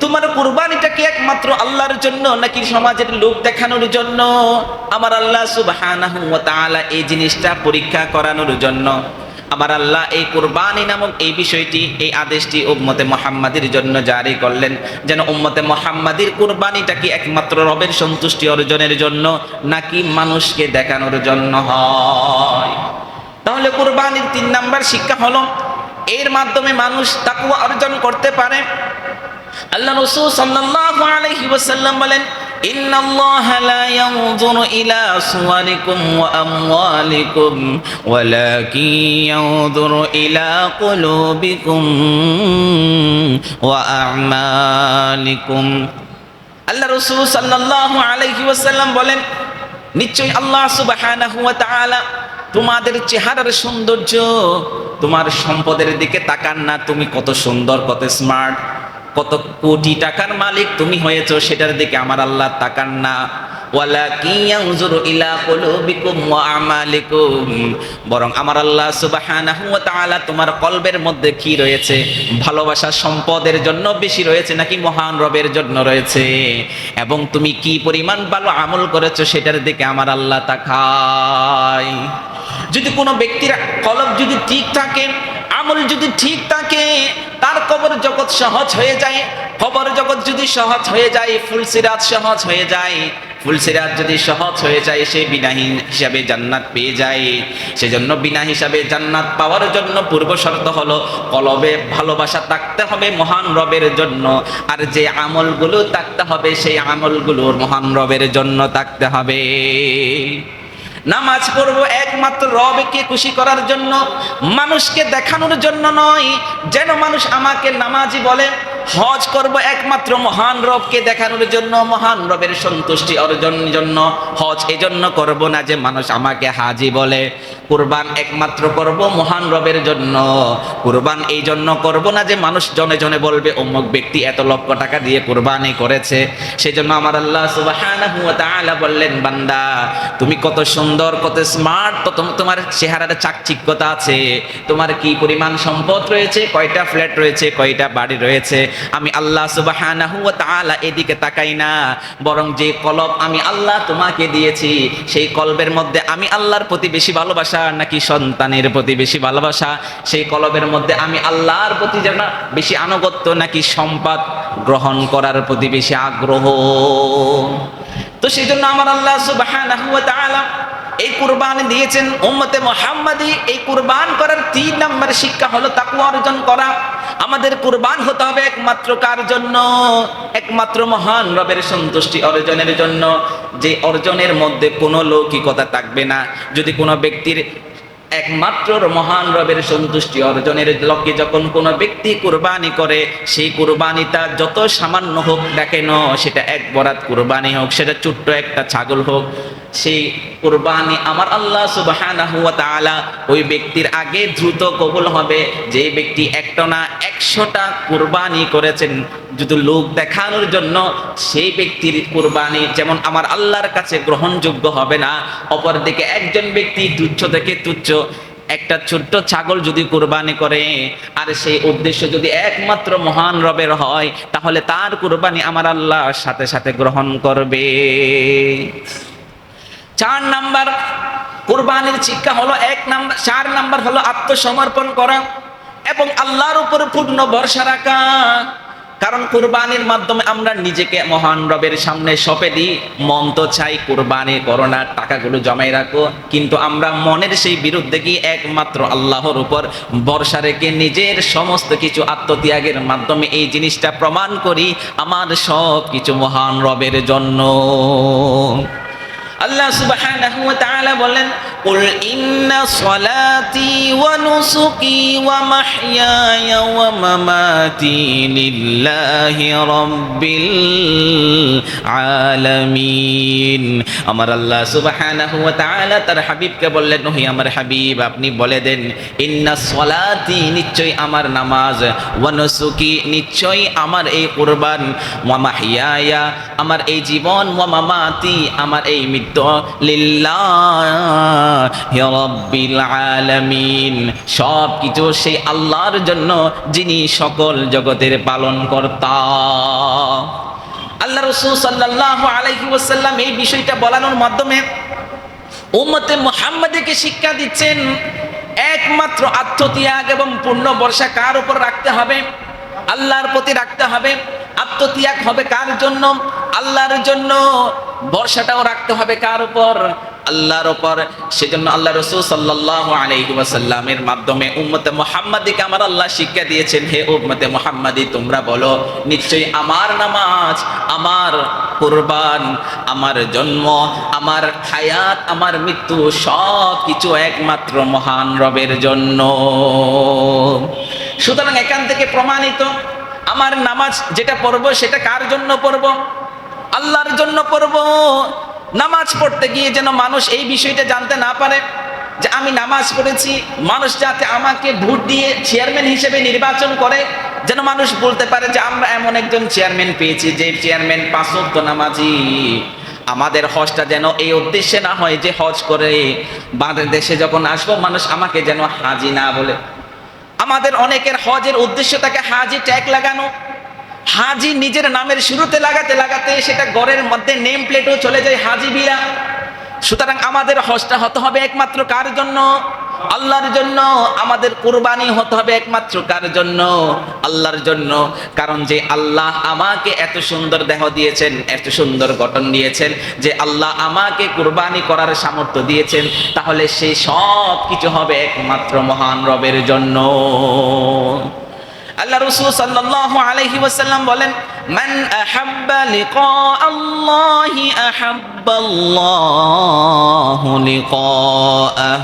Speaker 1: তোমার কুরবানিটা কি একমাত্র আল্লাহর জন্য নাকি সমাজের লোক দেখানোর জন্য? আমার আল্লাহ সুবহানাহু ওয়া তাআলা এই জিনিসটা পরীক্ষা করানোর জন্য আমার আল্লাহ এই কুরবানি নামক এই বিষয়টি, এই আদেশটি উম্মতে মুহাম্মাদির জন্য জারি করলেন, যেন উম্মতে মুহাম্মাদির কুরবানিটা কি একমাত্র রবের সন্তুষ্টি অর্জনের জন্য নাকি মানুষকে দেখানোর জন্য হয়। তাহলে কুরবানির 3 নাম্বার শিক্ষা হলো, এর মাধ্যমে মানুষ তাকওয়া অর্জন করতে পারে। আল্লাহ রাসূল সাল্লাল্লাহু আলাইহি ওয়াসাল্লাম বলেন, ইন্নাল্লাহা লা ইয়ানজুরু ইলা সুওয়ারিকুম ওয়া আমওয়ালিকুম ওয়ালাকিন ইয়ানজুরু ইলা কুলুবিকুম ওয়া আ'মালিকুম। আল্লাহ রাসূল সাল্লাল্লাহু আলাইহি ওয়াসাল্লাম বলেন, নিশ্চয়ই আল্লাহ সুবহানাহু ওয়া তাআলা তোমাদের চেহারার সৌন্দর্য, তোমার সম্পদের দিকে তাকান না, তুমি কত সুন্দর, কত স্মার্ট, কত কোটি টাকার মালিক তুমি হয়েছো, সেটার দিকে আমার আল্লাহ তাকান না। ওয়ালাকিন ইয়ানজুরু ইলা কুলুবিকুম ওয়া আমালিকুম, বরং আমার আল্লাহ সুবহানাহু ওয়া তাআলা তোমার কলবের মধ্যে কি রয়েছে, ভালোবাসা সম্পদের জন্য বেশি রয়েছে নাকি মহান রবের জন্য রয়েছে, এবং তুমি কি পরিমাণ ভালো আমল করেছো সেটার দিকে আমার আল্লাহ তাকায়। যদি কোনো ব্যক্তির কলব যদি ঠিক থাকে, আমল যদি ঠিক থাকে, তার কবর জগৎ সহজ হয়ে যায়। কবর জগৎ যদি সহজ হয়ে যায়, ফুলসিরাত সহজ হয়ে যায়। ফুলসিরাত যদি সহজ হয়ে যায়, সে বিনা হিসাবে জান্নাত পেয়ে যায়। সেজন্য বিনা হিসাবে জান্নাত পাওয়ার জন্য পূর্ব শর্ত হলো কলবে ভালোবাসা থাকতে হবে মহান রবের জন্য, আর যে আমলগুলো থাকতে হবে সেই আমলগুলো মহান রবের জন্য থাকতে হবে। নামাজ পড়বো একমাত্র রবকে খুশি করার জন্য, মানুষকে দেখানোর জন্য নয়, যেন মানুষ আমাকে নামাজি বলে। হজ করব একমাত্র মহান রবকে দেখানোর জন্য, মহান রবের সন্তুষ্টি অর্জনের জন্য হজ এজন্য করব না যে মানুষ আমাকে হাজি বলে। কুরবান একমাত্র করব মহান রবের জন্য, কুরবান এই জন্য করব না যে মানুষ জনে জনে বলবে অমুক ব্যক্তি এত লক্ষ টাকা দিয়ে কুরবানি করেছে। সেজন্য আমার আল্লাহ সুবহানাহু ওয়া তাআলা বললেন, বান্দা তুমি কত সুন্দর, কত স্মার্ট, তো তোমার চেহারার চাকচিক্যতা আছে, তোমার কি পরিমাণ সম্পদ রয়েছে, কয়টা ফ্ল্যাট রয়েছে, কয়টা বাড়ি রয়েছে, আমি আল্লাহ সুবহানাহু ওয়া তাআলা এদিকে তাকাই না, বরং যে কলব আমি আল্লাহ তোমাকে দিয়েছি সেই কলবের মধ্যে আমি আল্লাহর প্রতি বেশি ভালোবাসা নাকি সন্তানের প্রতি বেশি ভালোবাসা, সেই কলবের মধ্যে আমি আল্লাহর প্রতি যেন বেশি আনুগত্য নাকি সম্পদ গ্রহণ করার প্রতি বেশি আগ্রহ। তো সেই জন্য আমার আল্লাহ সুবহানাহু ওয়া তাআলা এই কুরবানি দিয়েছেন উম্মতে মুহাম্মাদি। এই কুরবান করার 3 নম্বর শিক্ষা হলো তাকওয়া অর্জন করা। আমাদের কুরবান হতে হবে একমাত্র কার জন্য? একমাত্র মহান রবের সন্তুষ্টি অর্জনের জন্য, যে অর্জনের মধ্যে কোনো লৌকিকতা থাকবে না। যদি কোনো ব্যক্তির একমাত্র মহান রবের সন্তুষ্টি অর্জনের লক্ষ্যে যখন কোনো ব্যক্তি কুরবানি করে, সেই কুরবানিটা যত সামান্য হোক না কেন, সেটা এক বরাত কুরবানি হোক, সেটা ছোট্ট একটা ছাগল হোক, সেই কুরবানি আমার আল্লাহ সুবহানাহু ওয়া তাআলা ওই ব্যক্তির আগে দ্রুত কবুল হবে। যে ব্যক্তি একটা না 100টা কুরবানি করেছেন যদি লোক দেখানোর জন্য, সেই ব্যক্তির কুরবানি যেমন আমার আল্লাহর কাছে গ্রহণযোগ্য হবে না, অপরদিকে একজন ব্যক্তি তুচ্ছ থেকে তুচ্ছ একটা ছোট্ট ছাগল যদি কুরবানি করে আর সেই উদ্দেশ্য যদি একমাত্র মহান রবের হয়, তাহলে তার কুরবানি আমার আল্লাহ সাথে সাথে গ্রহণ করবে। 4 নাম্বার কুরবানির শিক্ষা হলো 1 নাম্বার। 4 নাম্বার হলো আত্মসমর্পণ করা এবং আল্লাহর উপর পূর্ণ ভরসা রাখা। কারণ কুরবানির মাধ্যমে আমরা নিজেকে মহান রবের সামনে সঁপে দিই। মন তো চাই কুরবানি করো না, টাকাগুলো জমাই রাখো, কিন্তু আমরা মনের সেই বিরুদ্ধে গিয়ে একমাত্র আল্লাহর উপর ভরসা রেখে নিজের সমস্ত কিছু আত্মত্যাগের মাধ্যমে এই জিনিসটা প্রমাণ করি আমার সব কিছু মহান রবের জন্য। আল্লাহ সুবহানাহু ওয়া তাআলা বলেন, কুল ইন্না সলাতি ওয়া নুসুকি ওয়া মাহইয়ায়া ওয়া মামাতি লিল্লাহি রাব্বিল আলামিন। আমার আল্লাহ সুবহানাহু ওয়া তাআলা তার হাবিবকে বললেন, ওহে আমার হাবিব, আপনি বলে দেন, ইন্না সলাতি, নিশ্চয়ই আমার নামাজ, ওয়া নুসুকি, নিশ্চয়ই আমার এই কুরবান, ওয়া মাহইয়ায়া, আমার এই জীবন, ওয়া মামাতি, আমার এই মৃত্যু, লিল্লাহি রাব্বিল আলামিন, সব কিছু সেই আল্লাহর জন্য যিনি সকল জগতের পালনকর্তা। আল্লাহ রাসূল সাল্লাল্লাহু আলাইহি ওয়াসাল্লাম এই বিষয়টা বলানোর মাধ্যমে উম্মতে মুহাম্মাদীকে শিক্ষা দিচ্ছেন একমাত্র আত্মত্যাগ এবং পূর্ণ ভরসা কার উপর রাখতে হবে? আল্লাহর প্রতি রাখতে হবে। আত্মত্যাগ হবে কার জন্য? আল্লাহর জন্য। ভরসাটাও রাখতে হবে কার উপর? আল্লাহর উপর। সেজন্য আল্লাহ রাসূল সাল্লাল্লাহু আলাইহি ওয়াসাল্লামের মাধ্যমে উম্মতে মুহাম্মাদীকে আমার আল্লাহ শিক্ষা দিয়েছেন, হে উম্মতে মুহাম্মাদী, তোমরা বলো, নিশ্চয়ই আমার নামাজ, আমার কুরবান, আমার জন্ম, আমার হায়াত, আমার মৃত্যু, সব কিছু একমাত্র মহান রবের জন্য। সুতরাং এখান থেকে প্রমাণিত, আমার নামাজ যেটা পড়বো সেটা কার জন্য পড়বো? আল্লাহর জন্য পড়বো। নামাজ পড়তে গিয়ে যেন মানুষ এই বিষয়টা জানতে না পারে যে আমি নামাজ পড়েছি, মানুষ যাতে আমাকে ভোট দিয়ে চেয়ারম্যান হিসেবে নির্বাচন করে, যেন মানুষ বলতে পারে যে আমরা এমন একজন চেয়ারম্যান পেয়েছি যে চেয়ারম্যান 5 ওয়াক্ত নামাজি। আমাদের হজটা যেন এই উদ্দেশ্যে না হয় যে হজ করে বাংলাদেশে যখন আসবো মানুষ আমাকে যেন হাজি না বলে। আমাদের অনেকের হজের উদ্দেশ্য থাকে হাজি ট্যাগ লাগানো। হাজি নিজের নামের শুরুতে লাগাতে লাগাতে সেটা ঘরের মধ্যে নেম প্লেটও চলে যায় হাজি বিয়া। সুতরাং আমাদের হজটা হতে হবে একমাত্র কার জন্য? আল্লাহর জন্য। আমাদের কুরবানি হতে হবে একমাত্র কার জন্য? আল্লাহর জন্য। কারণ যে আল্লাহ আমাকে এত সুন্দর দেহ দিয়েছেন, এত সুন্দর গঠন দিয়েছেন, যে আল্লাহ আমাকে কুরবানি করার সামর্থ্য দিয়েছেন, তাহলে সেই সব কিছু হবে একমাত্র মহান রবের জন্য। আল্লাহ রাসূল সাল্লাল্লাহু আলাইহি ওয়াসাল্লাম বলেন, মান আহাব্বা লিকা আল্লাহি আহাব্বাল্লাহু লিকাআহ।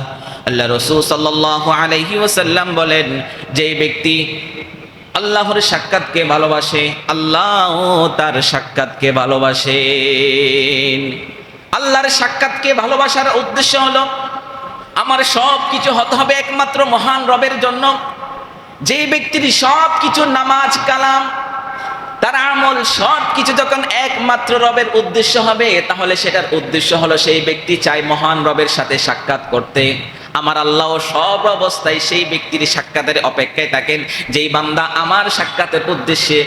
Speaker 1: আল্লাহ রাসূল সাল্লাল্লাহু আলাইহি ওয়াসাল্লাম বলেন, যে ব্যক্তি আল্লাহর সাক্ষাৎকে ভালোবাসে, আল্লাহও তার সাক্ষাৎকে ভালোবাসেন। আল্লাহর সাক্ষাৎকে ভালোবাসার উদ্দেশ্য হলো আমার সব কিছু হতে হবে একমাত্র মহান রবের জন্য। যেই ব্যক্তির সব কিছু, নামাজ, কালাম, তার আমল, সব কিছু যখন একমাত্র রবের উদ্দেশ্য হবে, তাহলে সেটার উদ্দেশ্য হলো সেই ব্যক্তি চায় মহান রবের সাথে সাক্ষাৎ করতে। আমার আল্লাহ সব অবস্থায় সেই ব্যক্তির সাক্ষাতের অপেক্ষায় থাকেন। যেই বান্দা আমার সাক্ষাতের উদ্দেশ্যে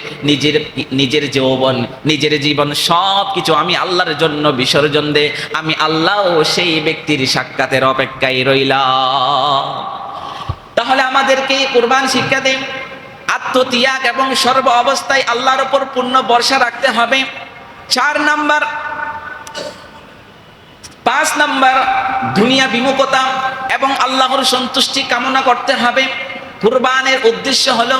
Speaker 1: নিজের যৌবন, নিজের জীবন, সব কিছু আমি আল্লাহর জন্য বিসর্জন দে, আমি আল্লাহ সেই ব্যক্তির সাক্ষাতের অপেক্ষায় রইলাম। তাহলে আমাদেরকে কুরবান শিক্ষা দেন আত্মত্যাগ এবং সর্ব অবস্থায় আল্লাহর উপর পূর্ণ ভরসা রাখতে হবে। 4 নাম্বার। 5 নাম্বার, দুনিয়া বিমুখতা এবং আল্লাহর সন্তুষ্টি কামনা করতে হবে। কুরবানের উদ্দেশ্য হলো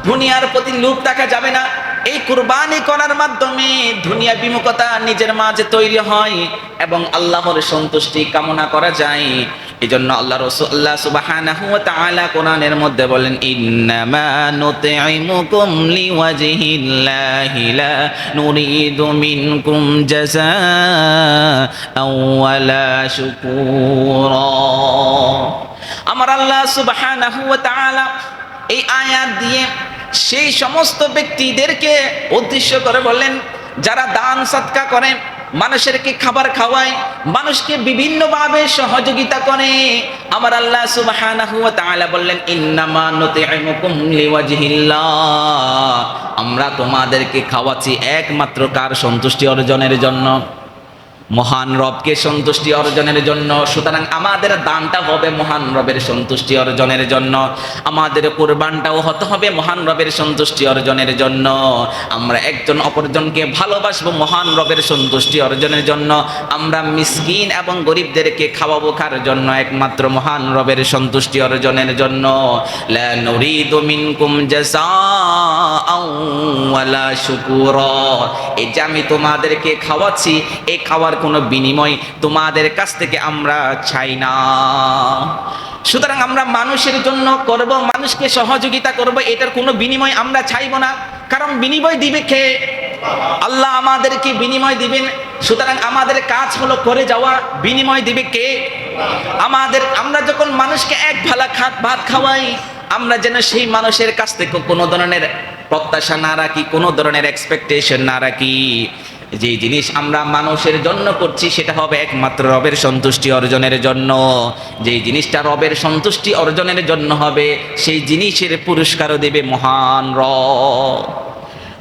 Speaker 1: দুনিয়ার প্রতি লোভ রাখা যাবে না। এই কুরবানি করার মাধ্যমে দুনিয়া বিমুখতা নিজের মাঝে তৈরি হয় এবং আল্লাহর সন্তুষ্টি কামনা করা যায়। এজন্য আল্লাহ সুবহানাহু ওয়া তাআলা কোরআনের মধ্যে বলেন, ইন্নামা নুতঈমুকুম লিওয়াজহিল্লাহি লা নুরিদু মিনকুম জাযাআও ওয়ালা শুকুরা। আমার আল্লাহ সুবহানাহু ওয়া তাআলা এই আয়াত দিয়ে সেই সমস্ত ব্যক্তিদেরকে উদ্দেশ্য করে বললেন যারা দান সদকা করে, মানুষেরকে খাবার খাওয়ায়, মানুষকে বিভিন্নভাবে সহযোগিতা করে। আমার আল্লাহ সুবহানাহু ওয়া তাআলা বললেন, ইন্নামা নুতঈমুকুম লিওয়াজহিল্লাহ, আমরা তোমাদেরকে খাওয়াচ্ছি একমাত্র কার? সন্তুষ্টি অর্জনের জন্য। মহান রবকে সন্তুষ্টি অর্জনের জন্য। সুতরাং আমাদের দানটা হবে মহান রবের সন্তুষ্টি অর্জনের জন্য, আমাদের কুরবানটাও হতে হবে মহান রবের সন্তুষ্টি অর্জনের জন্য। আমরা একজন অপরজনকে ভালোবাসবো মহান রবের সন্তুষ্টি অর্জনের জন্য। আমরা মিসকিন এবং গরিবদেরকে খাওয়াবো কার জন্য? একমাত্র মহান রবের সন্তুষ্টি অর্জনের জন্য। লা নুরিদু মিনকুম জাযাআও ওয়ালা শুকুরা। এই যে আমি তোমাদেরকে খাওয়াচ্ছি, এই খাওয়ার কোনো বিনিময় তোমাদের কাছ থেকে আমরা চাই না। সুতরাং আমরা মানুষের জন্য করব, মানুষকে সহযোগিতা করব, এটার কোনো বিনিময় আমরা চাইব না। কারণ বিনিময় দিবে কে? আল্লাহ আমাদেরকে বিনিময় দিবেন। সুতরাং আমাদের কাজ হলো করে যাওয়া, বিনিময় দিবে কে? আমরা যখন মানুষকে এক ভালা ভাত খাওয়াই, আমরা যেন সেই মানুষের কাছ থেকে কোনো ধরনের প্রত্যাশা না রাখি, কোনো ধরনের এক্সপেকটেশন না রাখি। যে জিনিস আমরা মানুষের জন্য করছি সেটা হবে একমাত্র রবের সন্তুষ্টি অর্জনের জন্য। যে জিনিসটা রবের সন্তুষ্টি অর্জনের জন্য হবে, সেই জিনিসের পুরস্কারও দেবে মহান রব।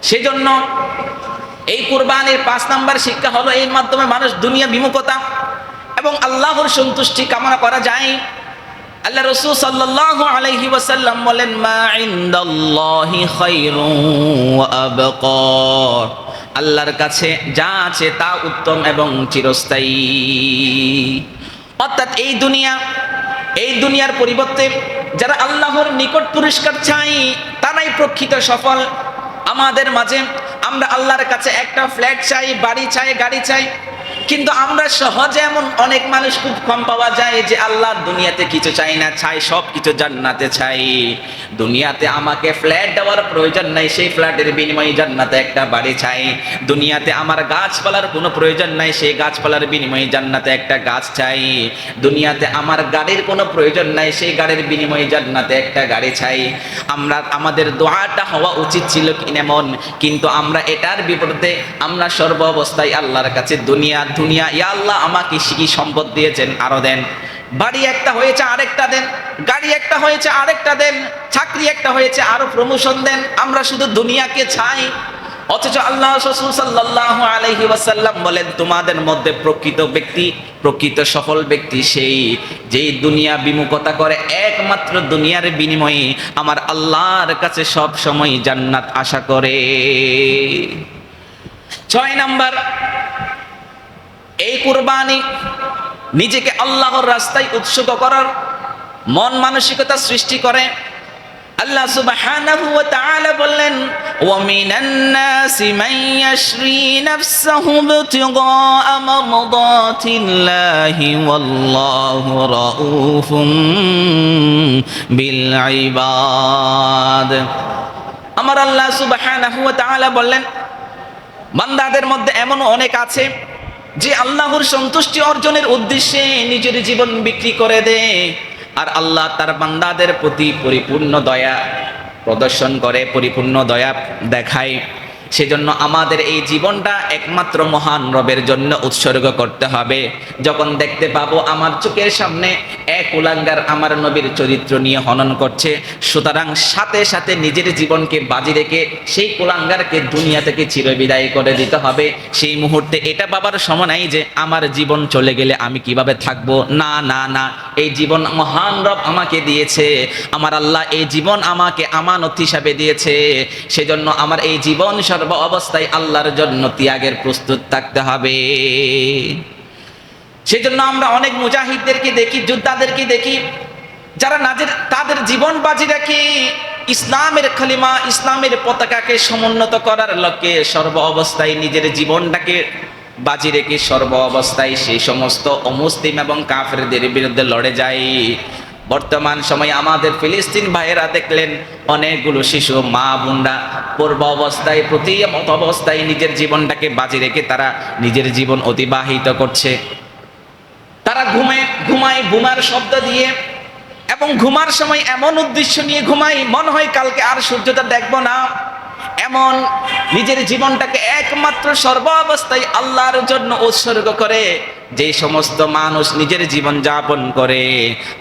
Speaker 1: সেজন্য এই কুরবানির 5 নাম্বার শিক্ষা হলো, এর মাধ্যমে মানুষ দুনিয়া বিমুখতা এবং আল্লাহর সন্তুষ্টি কামনা করা যায়। আল্লাহ রাসূল সাল্লাল্লাহু আলাইহি ওয়াসাল্লাম বলেন, মা ইনদাল্লাহি খায়রুন ওয়া আবকা। আল্লাহর কাছে যা আছে তা উত্তম এবং চিরস্থায়ী। অর্থাৎ এই দুনিয়ার পরিবর্তে যারা আল্লাহর নিকট পুরস্কার চাই তারাই প্রকৃত সফল। আমাদের মাঝে আমরা আল্লাহর কাছে একটা ফ্ল্যাট চাই, বাড়ি চাই, গাড়ি চাই, কিন্তু আমরা সহজে এমন অনেক মানুষ খুব কম পাওয়া যায় যে আল্লাহ দুনিয়াতে কিছু চাই না, চাই সব কিছু জান্নাতে চাই। দুনিয়াতে আমাকে ফ্ল্যাট দেওয়ার প্রয়োজন নাই, সেই ফ্ল্যাটের বিনিময়ে জান্নাতে একটা বাড়ি চাই। দুনিয়াতে আমার গাছপালার কোনো প্রয়োজন নাই, সেই গাছপালার বিনিময়ে জান্নাতে একটা গাছ চাই। দুনিয়াতে আমার গাড়ির কোনো প্রয়োজন নাই, সেই গাড়ির বিনিময়ে জান্নাতে একটা গাড়ি চাই। আমাদের দোয়াটা হওয়া উচিত ছিল এমন, কিন্তু আমরা এটার বিপরীতে আমরা সর্ব অবস্থায় আল্লাহর কাছে দুনিয়া দুনিয়া, ইয়া আল্লাহ আমাকে কি সম্পদ দিয়েছেন আরো দেন, বাড়ি একটা হয়েছে আরেকটা দেন, গাড়ি একটা হয়েছে আরেকটা দেন, চাকরি একটা হয়েছে আরো প্রমোশন দেন। আমরা শুধু দুনিয়াকে চাই। অথচ আল্লাহ রাসূল সাল্লাল্লাহু আলাইহি ওয়াসাল্লাম বলেন, তোমাদের মধ্যে প্রকৃত ব্যক্তি, প্রকৃত সফল ব্যক্তি সেই যেই দুনিয়া বিমুখতা করে একমাত্র দুনিয়ার বিনিময়ে আমার আল্লাহর কাছে সব সময় জান্নাত আশা করে। 6 নাম্বার, এই কুরবানি নিজেকে আল্লাহর রাস্তায় উৎসর্গ করার মন মানসিকতা সৃষ্টি করে। আল্লাহ সুবহানাহু ওয়া তাআলা বললেন, ওয়া মিনান নাসি মান ইয়াশরি নাফসাহু ইবতিগাআ মারদাতিল্লাহি ওয়াল্লাহু রাউফুম বিল ইবাদ। আমার আল্লাহ সুবহানাহু ওয়া তাআলা বললেন, বান্দাদের মধ্যে এমন অনেক আছে যে আল্লাহর সন্তুষ্টি অর্জনের উদ্দেশ্যে নিজের জীবন বিক্রি করে দেয়, আর আল্লাহ তার বান্দাদের প্রতি পরিপূর্ণ দয়া প্রদর্শন করে, পরিপূর্ণ দয়া দেখায়। সেজন্য আমাদের এই জীবনটা একমাত্র মহান রবের জন্য উৎসর্গ করতে হবে। যখন দেখতে পাবো আমার চোখের সামনে এক কুলাঙ্গার আমার নবীর চরিত্র নিয়ে হনন করছে, সুতরাং সাথে সাথে নিজের জীবনকে বাজি রেখে সেই কুলাঙ্গারকে দুনিয়া থেকে চিরবিদায় করে দিতে হবে। সেই মুহূর্তে এটা ভাবার সময় নাই যে আমার জীবন চলে গেলে আমি কিভাবে থাকবো। না না না, এই জীবন মহান রব আমাকে দিয়েছে, আমার আল্লাহ এই জীবন আমাকে আমানত হিসাবে দিয়েছে। সেজন্য আমার এই জীবন সর্ব অবস্থায় আল্লাহর জন্য ত্যাগের প্রস্তুত থাকতে হবে। সেজন্য আমরা অনেক মুজাহিদদেরকে দেখি, যোদ্ধাদেরকে দেখি, যারা তাদের জীবন বাজি রাখে ইসলামের কালিমা, ইসলামের পতাকাকে সমুন্নত করার লক্ষ্যে সর্ব অবস্থায় নিজের জীবনটাকে বাজি রেখে সর্ব অবস্থায় সেই সমস্ত অমুসলিম এবং কাফেরদের বিরুদ্ধে লড়ে যায়। বর্তমান সময়ে আমাদের ফিলিস্তিন ভাইয়েরা দেখলেন অনেকগুলো শিশু মা বোনরা পূর্ব অবস্থায় প্রতিমত অবস্থায় নিজের জীবনটাকে বাজি রেখে তারা নিজের জীবন অতিবাহিত করছে। তারা ঘুমায় বোমার শব্দ দিয়ে, এবং ঘুমার সময় এমন উদ্দেশ্য নিয়ে ঘুমায় মনে হয় কালকে আর সূর্যটা দেখবো না। এমন নিজের জীবনটাকে একমাত্র সর্ব অবস্থায় আল্লাহর জন্য উৎসর্গ করে যে সমস্ত মানুষ নিজের জীবন যাপন করে,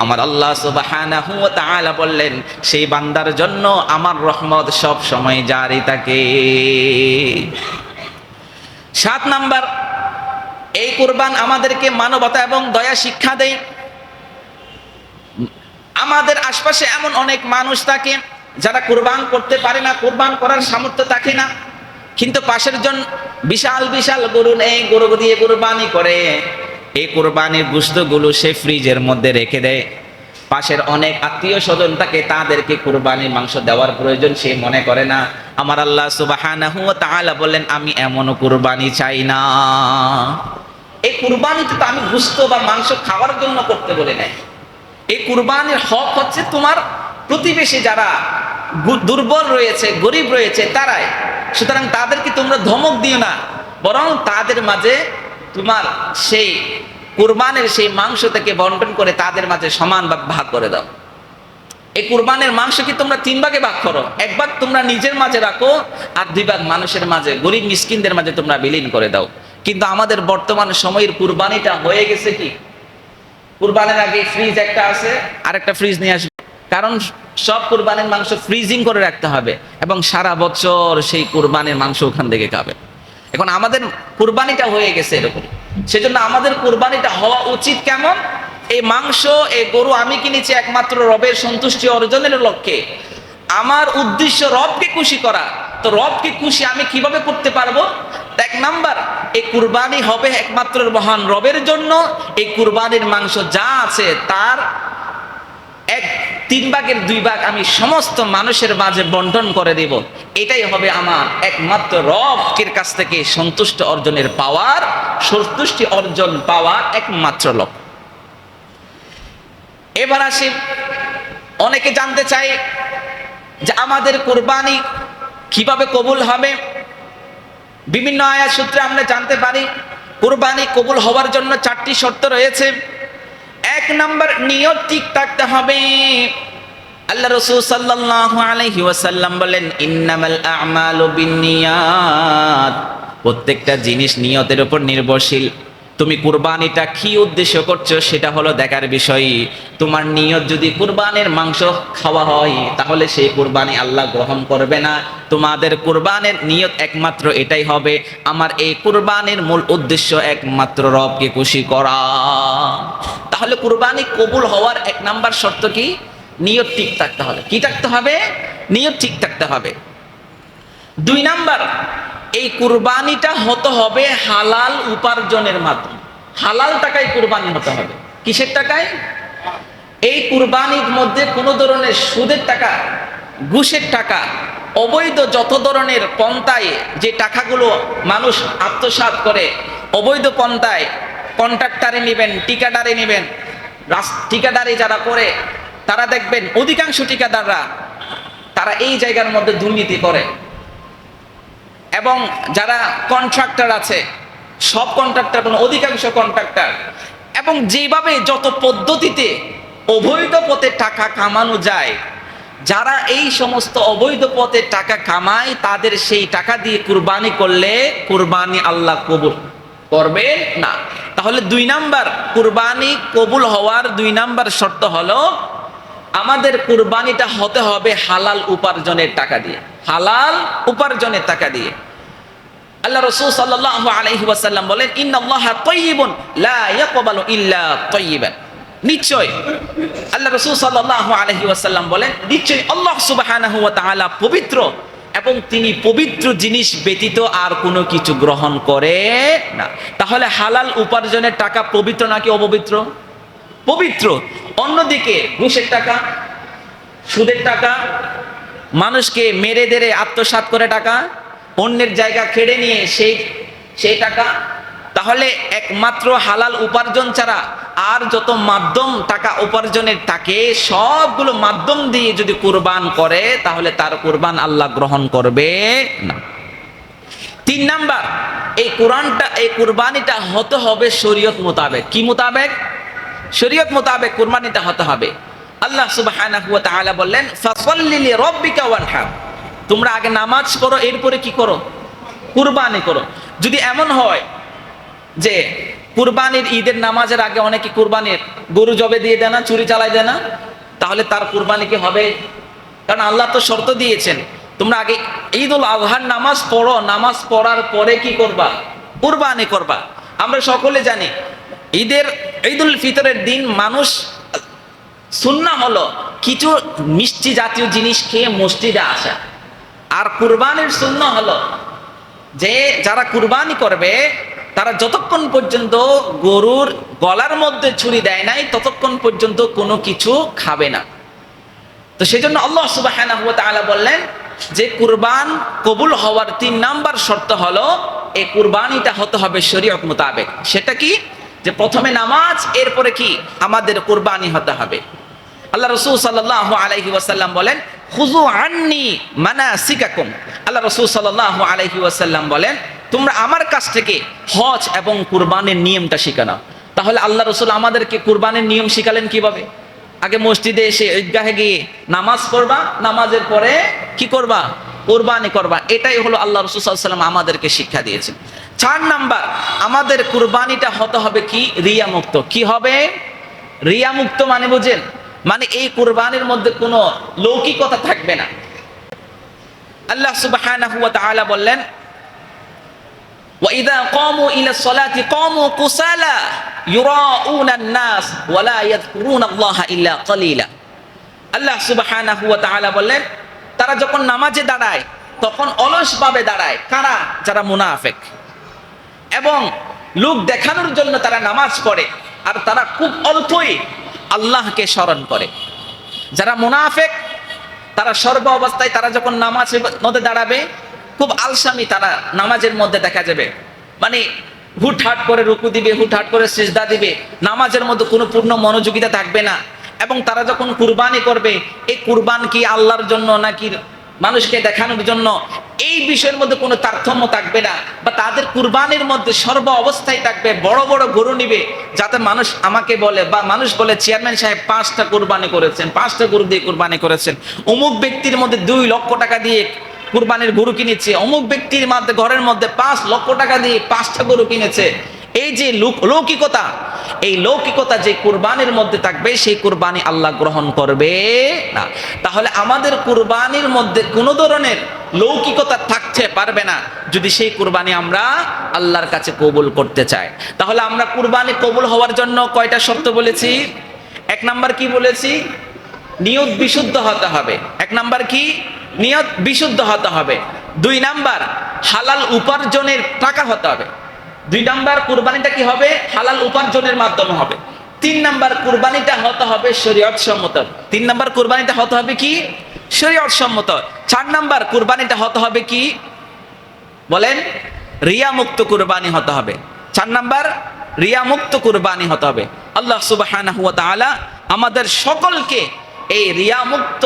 Speaker 1: আমার আল্লাহ সুবহানাহু ওয়া তাআলা বললেন সেই বান্দার জন্য আমার রহমত সব সময় জারি থাকে। 7 নাম্বার, এই কুরবান আমাদেরকে মানবতা এবং দয়া শিক্ষা দেয়। আমাদের আশপাশে এমন অনেক মানুষ থাকে যারা কুরবান করতে পারে না, কুরবান করার সামর্থ্য থাকে না, কিন্তু পাশের জন বিশাল বিশাল গরু নেই, গরু দিয়ে কুরবানি করে। এই কুরবানির গোশতগুলো সে ফ্রিজের মধ্যে রেখে দেয়। পাশের অনেক আত্মীয় স্বজন থাকে, তাদেরকে কুরবানির মাংস দেওয়ার প্রয়োজন সে মনে করে না। আমার আল্লাহ সুবহানাহু ওয়া তাআলা বললেন, আমি এমনও কুরবানি চাই না। এই কুরবানিতে তো আমি গোশত বা মাংস খাওয়ার জন্য করতে বলে নাই। এই কুরবানির হক হচ্ছে তোমার প্রতিবেশী যারা দুর্বল রয়েছে, গরিব রয়েছে, তারাই। সুতরাং তাদেরকে তোমরা ধমক দিও না, বরং তাদের মাঝে তোমার সেই কুরবানের সেই মাংস থেকে বন্টন করে তাদের মাঝে সমান ভাগ করে দাও। এই কুরবানের মাংস কি তোমরা 3 ভাগে ভাগ করো, 1 ভাগ তোমরা নিজের মাঝে রাখো, আর 2 ভাগ মানুষের মাঝে, গরিব মিসকিনদের মাঝে তোমরা বিলীন করে দাও। কিন্তু আমাদের বর্তমান সময়ের কুরবানিটা হয়ে গেছে কি, কুরবানের আগে ফ্রিজ একটা আছে, আরেকটা ফ্রিজ নিয়ে আসবে, কারণ সব কুরবানির মাংস ফ্রিজিং করে রাখতে হবে এবং সারা বছর সেই কুরবানির মাংস ওখান থেকে খাবে। এখন আমাদের কুরবানিটা হয়ে গেছে এরকম। সেজন্য আমাদের কুরবানিটা হওয়া উচিত কেমন, এই মাংস, এই গরু আমি কিনেছি একমাত্র রবের সন্তুষ্টি অর্জনের লক্ষ্যে। আমার উদ্দেশ্য রবকে খুশি করা। তো রবকে খুশি আমি কিভাবে করতে পারবো? 1 নাম্বার, এই কুরবানি হবে একমাত্র মহান রবের জন্য। এই কুরবানির মাংস যা আছে তার 3 ভাগের 2 ভাগ আমি সমস্ত মানুষের মাঝে বন্টন করে দেব। এটাই হবে আমার একমাত্র রবের কাছ থেকে সন্তুষ্ট অর্জনের পাওয়ার, সন্তুষ্টি অর্জন পাওয়ার একমাত্র লক্ষ্য। এবার আসি, অনেকে জানতে চাই যে আমাদের কুরবানি কিভাবে কবুল হবে। বিভিন্ন আয়াত সূত্রে আমরা জানতে পারি কুরবানি কবুল হওয়ার জন্য 4টি শর্ত রয়েছে। 1 নাম্বার, নিয়ত ঠিক থাকতে হবে। আল্লাহ রাসূল সাল্লাল্লাহু আলাইহি ওয়াসাল্লাম বলেন, ইন্নামাল আ'মালু বিন্নিয়াত। প্রত্যেকটা জিনিস নিয়তের উপর নির্ভরশীল। তুমি কুরবানিটা কি উদ্দেশ্য করছো সেটা হলো দেখার বিষয়। তোমার নিয়ত যদি কুরবানির মাংস খাওয়া হয়, তাহলে সেই কুরবানি আল্লাহ গ্রহণ করবে না। তোমাদের কুরবানের নিয়ত একমাত্র এটাই হবে, আমার এই কুরবানির মূল উদ্দেশ্য একমাত্র রবকে খুশি করা। তাহলে কুরবানি কবুল হওয়ার 1 নাম্বার শর্ত কি? নিয়ত ঠিক থাকতে হবে। কি থাকতে হবে? নিয়ত ঠিক থাকতে হবে। 2 নাম্বার, এই কুরবানিটা হতে হবে হালাল উপার্জনের মাধ্যমে। হালাল টাকায় কুরবানি হতে হবে। কিসের টাকায়? এই কুরবানির মধ্যে কোনো ধরনের সুদের টাকা, ঘুষের টাকা, অবৈধ যত ধরনের পন্থায় যে টাকাগুলো মানুষ আত্মসাৎ করে, অবৈধ পন্থায় কন্ট্রাক্টারে নেবেন, ঠিকাদারে নেবেন, ঠিকাদারি যারা করে তারা দেখবেন অধিকাংশ ঠিকাদাররা তারা এই জায়গার মধ্যে দুর্নীতি করে। এবং যারা কন্ট্রাক্টর আছে, সব কন্ট্রাক্টর কোনো অধিকাংশ কন্ট্রাক্টর, এবং যেভাবে যত পদ্ধতিতে অবৈধ পথে টাকা কামানো যায়, যারা এই সমস্ত অবৈধ পথে টাকা কামায় তাদের সেই টাকা দিয়ে কুরবানি করলে কুরবানি আল্লাহ কবুল করবে না। তাহলে 2 নাম্বার, কুরবানি কবুল হওয়ার 2 নাম্বার শর্ত হলো আমাদের কুরবানিটা হতে হবে হালাল উপার্জনের টাকা দিয়ে। হালাল উপার্জনের টাকা দিয়ে। আল্লাহ রাসূল সাল্লাল্লাহু আলাইহি ওয়াসাল্লাম বলেন, ইন্নাল্লাহা তাইয়্যিবুন লা ইয়াকবালু ইল্লা তাইয়্যিবান। নিশ্চয় আল্লাহ রাসূল সাল্লাল্লাহু আলাইহি ওয়াসাল্লাম বলেন, নিশ্চয় আল্লাহ সুবহানাহু ওয়া তাআলা পবিত্র এবং তিনি পবিত্র জিনিস ব্যতীত আর কোনো কিছু গ্রহণ করে না। তাহলে হালাল উপার্জনের টাকা পবিত্র নাকি অপবিত্র? পবিত্র। অন্যদিকে ঘুষের টাকা, সুদের টাকা, মানুষকে মেরে দেরে আত্মসাৎ করে টাকা, অন্যের জায়গা কেড়ে নিয়ে সেই টাকা, তাহলে একমাত্র হালাল উপার্জন ছাড়া আর যত মাধ্যম টাকা উপার্জনের থাকে সবগুলো মাধ্যম দিয়ে যদি কুরবান করে তাহলে তার কুরবান আল্লাহ গ্রহণ করবে না। 3 নাম্বার, এই কুরবানিটা হতে হবে শরীয়ত মোতাবেক। কি মোতাবেক? শরীয়ত মোতাবেক কুরবানিটা হতে হবে। আল্লাহ সুবহানাহু ওয়া তাআলা বললেন, ফাসাল্লি লিরাব্বিকা ওয়ানহার। তোমরা আগে নামাজ করো, এরপরে কি করো? কুরবানি করো। যদি এমন হয় যে কুরবানির ঈদের নামাজের আগে অনেকে কুরবানির গরু জবে দিয়ে দেয় না, চুরি চালায় দেয় না, তাহলে তার কুরবানি কি হবে? কারণ আল্লাহ তো শর্ত দিয়েছেন, তোমরা আগে ঈদুল আজহার নামাজ পড়ো, নামাজ পড়ার পরে কি করবা? কুরবানি করবা। আমরা সকলে জানি ঈদুল ফিতরের দিন মানুষ সুন্নাহ হলো কিছু মিষ্টি জাতীয় জিনিস খেয়ে মসজিদে আসা। আর কুরবানির সুন্নাহ হলো যে যারা কুরবানি করবে তারা যতক্ষণ পর্যন্ত গরুর গলার মধ্যে ছুরি দেয় নাই ততক্ষণ পর্যন্ত কোনো কিছু খাবে না। তো সেজন্য আল্লাহ সুবহানাহু ওয়া তাআলা বললেন যে কুরবান কবুল হওয়ার ৩ নাম্বার শর্ত হলো এই কুরবানিটা হতে হবে শরীয়ত মোতাবেক। সেটা কি? যে প্রথমে নামাজ, এরপরে কি আমাদের কুরবানি হতে হবে। আল্লাহ রাসূল সাল্লাল্লাহু আলাইহি ওয়াসাল্লাম বলেন খুযু আন্নী মানাসিকাকুম। আল্লাহ রাসূল সাল্লাল্লাহু আলাইহি ওয়াসাল্লাম বলেন তোমরা আমার কাছ থেকে হজ এবং কুরবানির নিয়মটা শিখে নাও। তাহলে আল্লাহ রাসূল আমাদেরকে কুরবানির নিয়ম শিখালেন কিভাবে? আগে মসজিদে এসে ঈদগাহে গিয়ে নামাজ পড়বা, নামাজের পরে কি করবা? কুরবানি করবা। এটাই হলো আল্লাহ রাসূল সাল্লাল্লাহু আলাইহি ওয়াসাল্লাম আমাদেরকে শিক্ষা দিয়েছেন। 4 নাম্বার, আমাদের কুরবানিটা হতে হবে কি? রিয়া মুক্ত। কি হবে? রিয়া মুক্ত মানে বুঝেন? মানে এই কুরবানির মধ্যে কোনো লৌকিকতা থাকবে না। আল্লাহ সুবহানাহু ওয়া তাআলা বললেন ওয়া ইযা ক্বামু ইলাস সালাতি ক্বামু কুসালা ইউরাউনা আন-নাস ওয়া লা ইয়াযকুরুনাল্লাহা ইল্লা ক্বালিলা। আল্লাহ সুবহানাহু ওয়া তাআলা বললেন তারা যখন নামাজে দাঁড়ায় তখন অলসভাবে দাঁড়ায়। কারা? যারা মুনাফিক। এবং লোক দেখানোর জন্য তারা নামাজ পড়ে আর তারা খুব অল্পই আল্লাহকে স্মরণ করে। যারা মুনাফিক তারা সর্ব অবস্থায় তারা যখন নামাজের মধ্যে দাঁড়াবে খুব আলসামি তারা নামাজের মধ্যে দেখা যাবে। মানে হুটহাট করে রুকু দিবে, হুটহাট করে সিজদা দিবে, নামাজের মধ্যে কোনো পূর্ণ মনোযোগিতা থাকবে না। এবং তারা যখন কুরবানি করবে এই কুরবান কি আল্লাহর জন্য নাকি মানুষকে দেখানোর জন্য, এই বিষয়ের মধ্যে কোনো তারতম্য থাকবে না। বা তাদের কুরবানির মধ্যে সর্ব অবস্থায় থাকবে বড় বড় গরু নিবে, যাতে মানুষ আমাকে বলে বা মানুষ বলে চেয়ারম্যান সাহেব 5টা কুরবানি করেছেন, 5টা গরু দিয়ে কুরবানি করেছেন। অমুক ব্যক্তির মধ্যে 2 লক্ষ টাকা দিয়ে কুরবানির গরু কিনেছে, অমুক ব্যক্তির মধ্যে ঘরের মধ্যে 5 লক্ষ টাকা দিয়ে 5টা গরু কিনেছে। এই যে লৌকিকতা, এই লৌকিকতা যে কুরবানির মধ্যে থাকবে সেই কুরবানি আল্লাহ গ্রহণ করবে না। তাহলে আমাদের কুরবানির মধ্যে কোনো ধরনের লৌকিকতা থাকতে পারবে না যদি সেই কুরবানি আমরা আল্লাহর কাছে কবুল করতে চাই। তাহলে আমরা কুরবানি কবুল হওয়ার জন্য কয়টা শর্ত বলেছি? 1 নাম্বার কি বলেছি? নিয়ত বিশুদ্ধ হতে হবে। 1 নাম্বার কি? নিয়ত বিশুদ্ধ হতে হবে। 2 নাম্বার হালাল উপার্জনের টাকা হতে হবে। 2 নাম্বার কুরবানিটা কি হবে? হালাল উপার্জনের মাধ্যমে হবে। 3 নাম্বার কুরবানিটা হতে হবে শরীয়ত সম্মত। 3 নাম্বার কুরবানিটা হতে হবে কি? শরীয়ত সম্মত। 4 নাম্বার কুরবানিটা হতে হবে কি? বলেন? রিয়া মুক্ত কুরবানি হতে হবে। 4 নাম্বার রিয়া মুক্ত কুরবানি হতে হবে। আল্লাহ সুবহানাহু ওয়া তাআলা আমাদের সকলকে এই রিয়া মুক্ত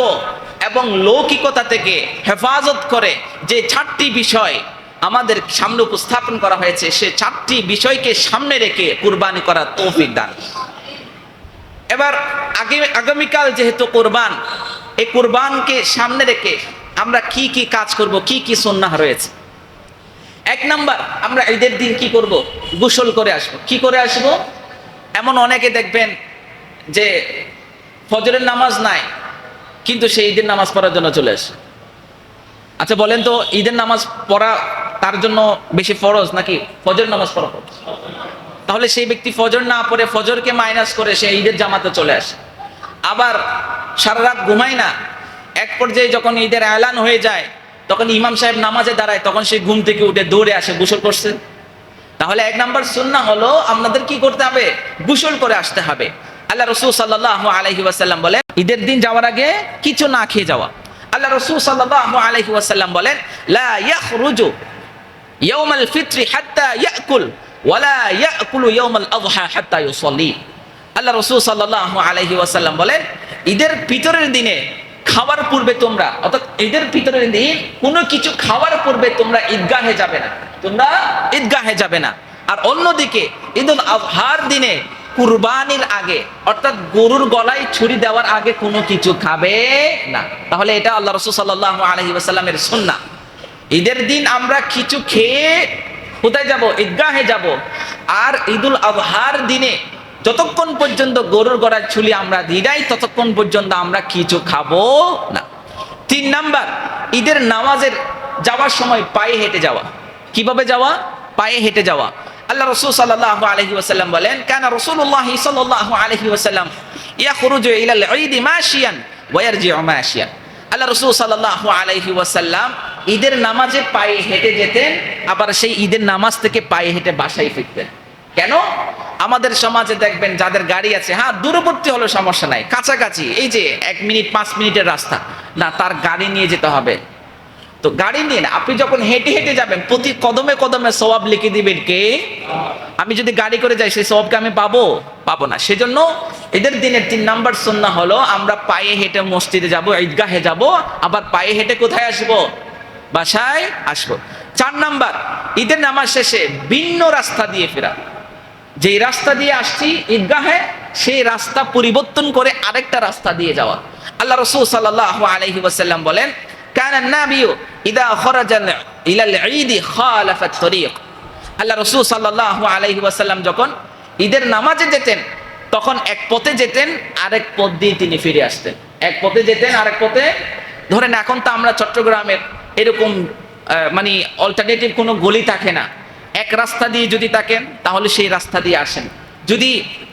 Speaker 1: এবং লৌকিকতা থেকে হেফাজত করে যে 4টি বিষয় আমাদের সামনে উপস্থাপন করা হয়েছে, সে 4টি বিষয়কে সামনে রেখে কুরবানি করার তৌফিক দান। এবার আগামীকাল যেহেতু কুরবান, এই কুরবানকে সামনে রেখে আমরা কি কি কাজ করব, কি কি সুন্নাহ রয়েছে। 1 নাম্বার, আমরা ঈদের দিন কি করব? গোসল করে আসব। কি করে আসব? এমন অনেকে দেখবেন যে ফজরের নামাজ নাই কিন্তু সে ঈদের নামাজ পড়ার জন্য চলে আসে। আচ্ছা বলেন তো, ঈদের নামাজ পড়া তার জন্য বেশি ফরজ নাকি ফজর নামাজ পড়া ফরজ? তাহলে সেই ব্যক্তি ফজর না পড়ে ফজরকে মাইনাস করে সে ঈদের জামাতে চলে আসে। আবার সারা রাত ঘুমায় না, এক পর্যায়ে যখন ঈদের এলান হয়ে যায় তখন ইমাম সাহেব নামাজে দাঁড়ায়, তখন সে ঘুম থেকে উঠে দৌড়ে আসে গোসল করছে। তাহলে 1 নাম্বার সুন্নাহ হলো আপনাদের কি করতে হবে? গোসল করে আসতে হবে। আল্লাহ রাসূল সাল্লাল্লাহু আলাইহি ওয়াসাল্লাম বলেন ঈদের দিন যাওয়ার আগে কিছু না খেয়ে যাওয়া। আল্লাহ রাসূল সাল্লাল্লাহু আলাইহি ওয়াসাল্লাম বলেন লা ইয়াখরুজু ইয়াউমাল ফিত্রি হাত্তা ইয়াকুল ওয়া লা ইয়াকুলু ইয়াউমাল আযহা হাত্তা ইউসাল্লি। আল্লাহ রাসূল সাল্লাল্লাহু আলাইহি ওয়াসাল্লাম বলেন ঈদের ফিতরের দিনে খাওয়ার পূর্বে তোমরা, অর্থাৎ ঈদের ফিতরের দিন কোনো কিছু খাওয়ার পূর্বে তোমরা ঈদগাহে যাবে না, তোমরা ঈদগাহে যাবে না। আর অন্যদিকে ঈদুল আযহার দিনে কুরবানির আগে অর্থাৎ গরুর গলায় ছুরি দেওয়ার আগে কোনো কিছু খাবে না। তাহলে এটা আল্লাহ রাসূল সাল্লাল্লাহু আলাইহি ওয়াসাল্লামের সুন্নাহ। ঈদের দিন আমরা কিছু খেয়ে কোথায় যাব? ঈদগাহে যাব। আর ঈদুল আযহার দিনে যতক্ষণ পর্যন্ত গরুর গলায় ছুরি আমরা দিই ততক্ষণ পর্যন্ত আমরা কিছু খাবো না। 3 নাম্বার, ঈদের নামাজের যাওয়ার সময় পায়ে হেঁটে যাওয়া। কিভাবে যাওয়া? পায়ে হেঁটে যাওয়া। আল্লাহ রাসূল সাল্লাল্লাহু আলাইহি ওয়াসাল্লাম বলেন, কানা রাসূলুল্লাহ সাল্লাল্লাহু আলাইহি ওয়াসাল্লাম ইয়াখরুজু ইলাল ঈদ মাশিয়ান ওয়া ইয়ারজিউ মাশিয়ান। আল্লাহ রাসূল সাল্লাল্লাহু আলাইহি ওয়াসাল্লাম ঈদের নামাজে পায়ে হেঁটে যেতেন, আবার সেই ঈদের নামাজ থেকে পায়ে হেঁটে বাসায় ফিরতেন। কেন? আমাদের সমাজে দেখবেন যাদের গাড়ি আছে, হ্যাঁ দূরবর্তী হলো সমস্যা নাই, কাছাকাছি এই যে 1 মিনিট 5 মিনিটের রাস্তা, না তার গাড়ি নিয়ে যেতে হবে। তো গাড়ি নিয়ে না, আপনি যখন হেঁটে হেঁটে যাবেন প্রতি কদমে কদমে সওয়াব লিখে দিবেন কে? আমি যদি গাড়ি করে যাই সেই সওয়াবকে আমি পাবো না। সেজন্য ঈদের দিনের 3 নাম্বার সুন্নাহ হলো আমরা পায়ে হেঁটে মসজিদে যাব, ঈদগাহে যাব, আবার পায়ে হেঁটে কোথায় আসবো? বাসায় আসবো। 4 নাম্বার, ঈদের নামাজ শেষে ভিন্ন রাস্তা দিয়ে ফেরা। যেই রাস্তা দিয়ে আসছি ঈদগাহে, সেই রাস্তা পরিবর্তন করে আরেকটা রাস্তা দিয়ে যাওয়া। আল্লাহ রাসূল সাল্লাল্লাহু আলাইহি ওয়াসাল্লাম বলেন, কানা নাবিয়্যু ইদা খারাজা ইলাল ঈদ খালাফা আত-তরিক। আল্লাহ রাসূল সাল্লাল্লাহু আলাইহি ওয়াসাল্লাম যখন ঈদের নামাজে যেতেন তখন এক পথে যেতেন, আরেক পথ দিয়ে তিনি ফিরে আসতেন। এক পথে যেতেন, আরেক পথে। ধরেন এখন তো আমরা চট্টগ্রামের এরকম মানে অল্টারনেটিভ কোনো গলি থাকে না, এক রাস্তা দিয়ে যদি থাকেন তাহলে সেই রাস্তা দিয়ে আসেন। যদি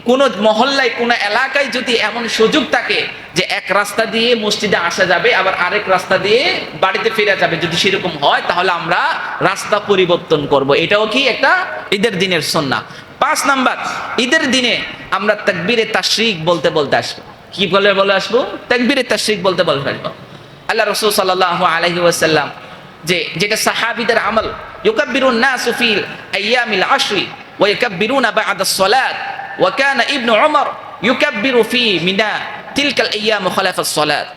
Speaker 1: কোনো মহল্লায় কোনো এলাকায় যদি এমন সুযোগ থাকে যে এক রাস্তা দিয়ে মসজিদে আসা যাবে, আবার আরেক রাস্তা দিয়ে বাড়িতে ফিরে যাবে, যদি সেরকম হয় তাহলে আমরা রাস্তা পরিবর্তন করব। এটাও কি একটা ঈদের দিনের সুন্নাহ। 5 নাম্বার, ঈদের দিনে আমরা তাকবীরে তাশরিক বলতে আসবো। কি বলে আসবো? তাকবীরে তাশরিক বলতে আসবো। আল্লাহ রাসূল সাল্লাল্লাহু আলাইহি ওয়াসাল্লাম যেটা সাহাবীদের আমল, ইউকাব্বিরুন নাসু ফিল আইয়ামিল আশরি ওয়া ইউকাব্বিরুনা বা'দা আস-সালাত ওয়া কানা ইবনু উমর ইউকাব্বিরু ফি মিনা তিলকাল আইয়াম খালাফাস সালাত।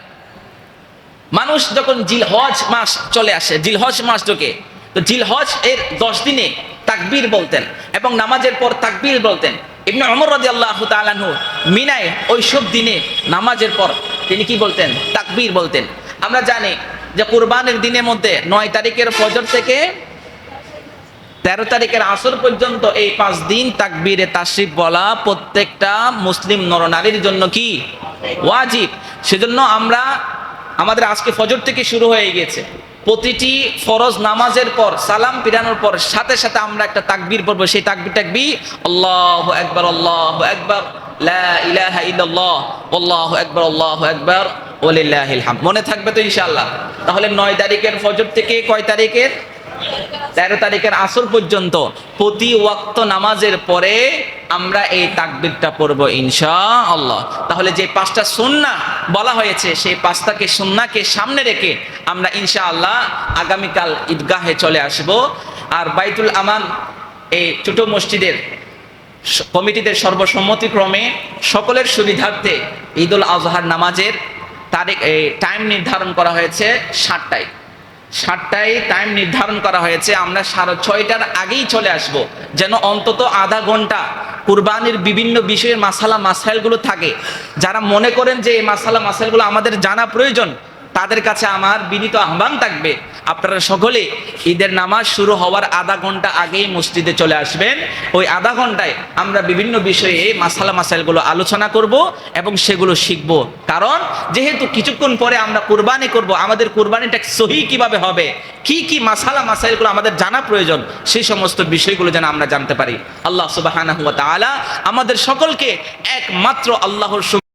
Speaker 1: মানুষ যখন জিলহজ মাস চলে আসে, জিলহজ মাস ঢোকে, তো জিলহজ এর 10 দিনে তাকবীর বলতেন এবং নামাজের পর তাকবীর বলতেন। ইবনে উমর রাদিয়াল্লাহু তাআলা আনহু মিনায় ওই সব দিনে নামাজের পর তিনি কি বলতেন? তাকবীর বলতেন। আমরা জানি যে কুরবানের দিনের মধ্যে 9 তারিখের ফজর থেকে 13 তারিখের আসর পর্যন্ত এই 5 দিন তাকবীরে তাশরিক বলা প্রত্যেকটা মুসলিম নরনারীর জন্য কি ওয়াজিব। সেজন্য আমাদের আজকে ফজর থেকে শুরু হয়ে গিয়েছে, প্রতিটি ফরজ নামাজের পর সালাম ফিরানোর পর সাথে সাথে আমরা একটা তাকবীর পড়বো। সেই তাকবীরটা কি? আল্লাহু আকবার, আল্লাহু আকবার, লা ইলাহা ইল্লাল্লাহ, আল্লাহু আকবার, আল্লাহু আকবার, ওয়ালিল্লাহিল হামদ। মনে থাকবে তো ইনশাআল্লাহ? তাহলে 9 তারিখের ফজর থেকে কয় তারিখের? 13 তারিখের আসর পর্যন্ত প্রতি ওয়াক্ত নামাজের পরে আমরা এই তাকবীরটা পড়বো ইনশাআল্লাহ। তাহলে যে 5টা সুন্নাহ বলা হয়েছে সেই 5টাকে সুন্নাহকে সামনে রেখে আমরা ইনশাআল্লাহ আগামীকাল ঈদগাহে চলে আসব। আর বাইতুল আমান এই ছোট মসজিদের কমিটিদের সর্বসম্মতিক্রমে সকলের সুবিধার্থে ঈদুল আজহার নামাজের টাইম নির্ধারণ করা হয়েছে 7টায় টাইম নির্ধারণ করা হয়েছে। আমরা 6:30টার আগেই চলে আসব, যেন অন্তত আধা ঘন্টা কুরবানির বিভিন্ন বিষয়ের মাসাইলগুলো থাকে। যারা মনে করেন যে এই মাসাইলগুলো আমাদের জানা প্রয়োজন, তাদের কাছে আমার বিনীত আহ্বান থাকবে, আপনারা সকলে ঈদের নামাজ শুরু হওয়ার আধা ঘন্টা আগেই মসজিদে চলে আসবেন। ওই আধা ঘন্টায় আমরা বিভিন্ন বিষয়ে মাসাইলগুলো আলোচনা করব এবং সেগুলো শিখব। কারণ যেহেতু কিছুক্ষণ পরে আমরা কুরবানি করব, আমাদের কুরবানিটা সহি কিভাবে হবে, কি মাসাইলগুলো আমাদের জানা প্রয়োজন, সেই সমস্ত বিষয়গুলো যেন আমরা জানতে পারি। আল্লাহ সুবহানাহু ওয়া তাআলা আমাদের সকলকে একমাত্র আল্লাহর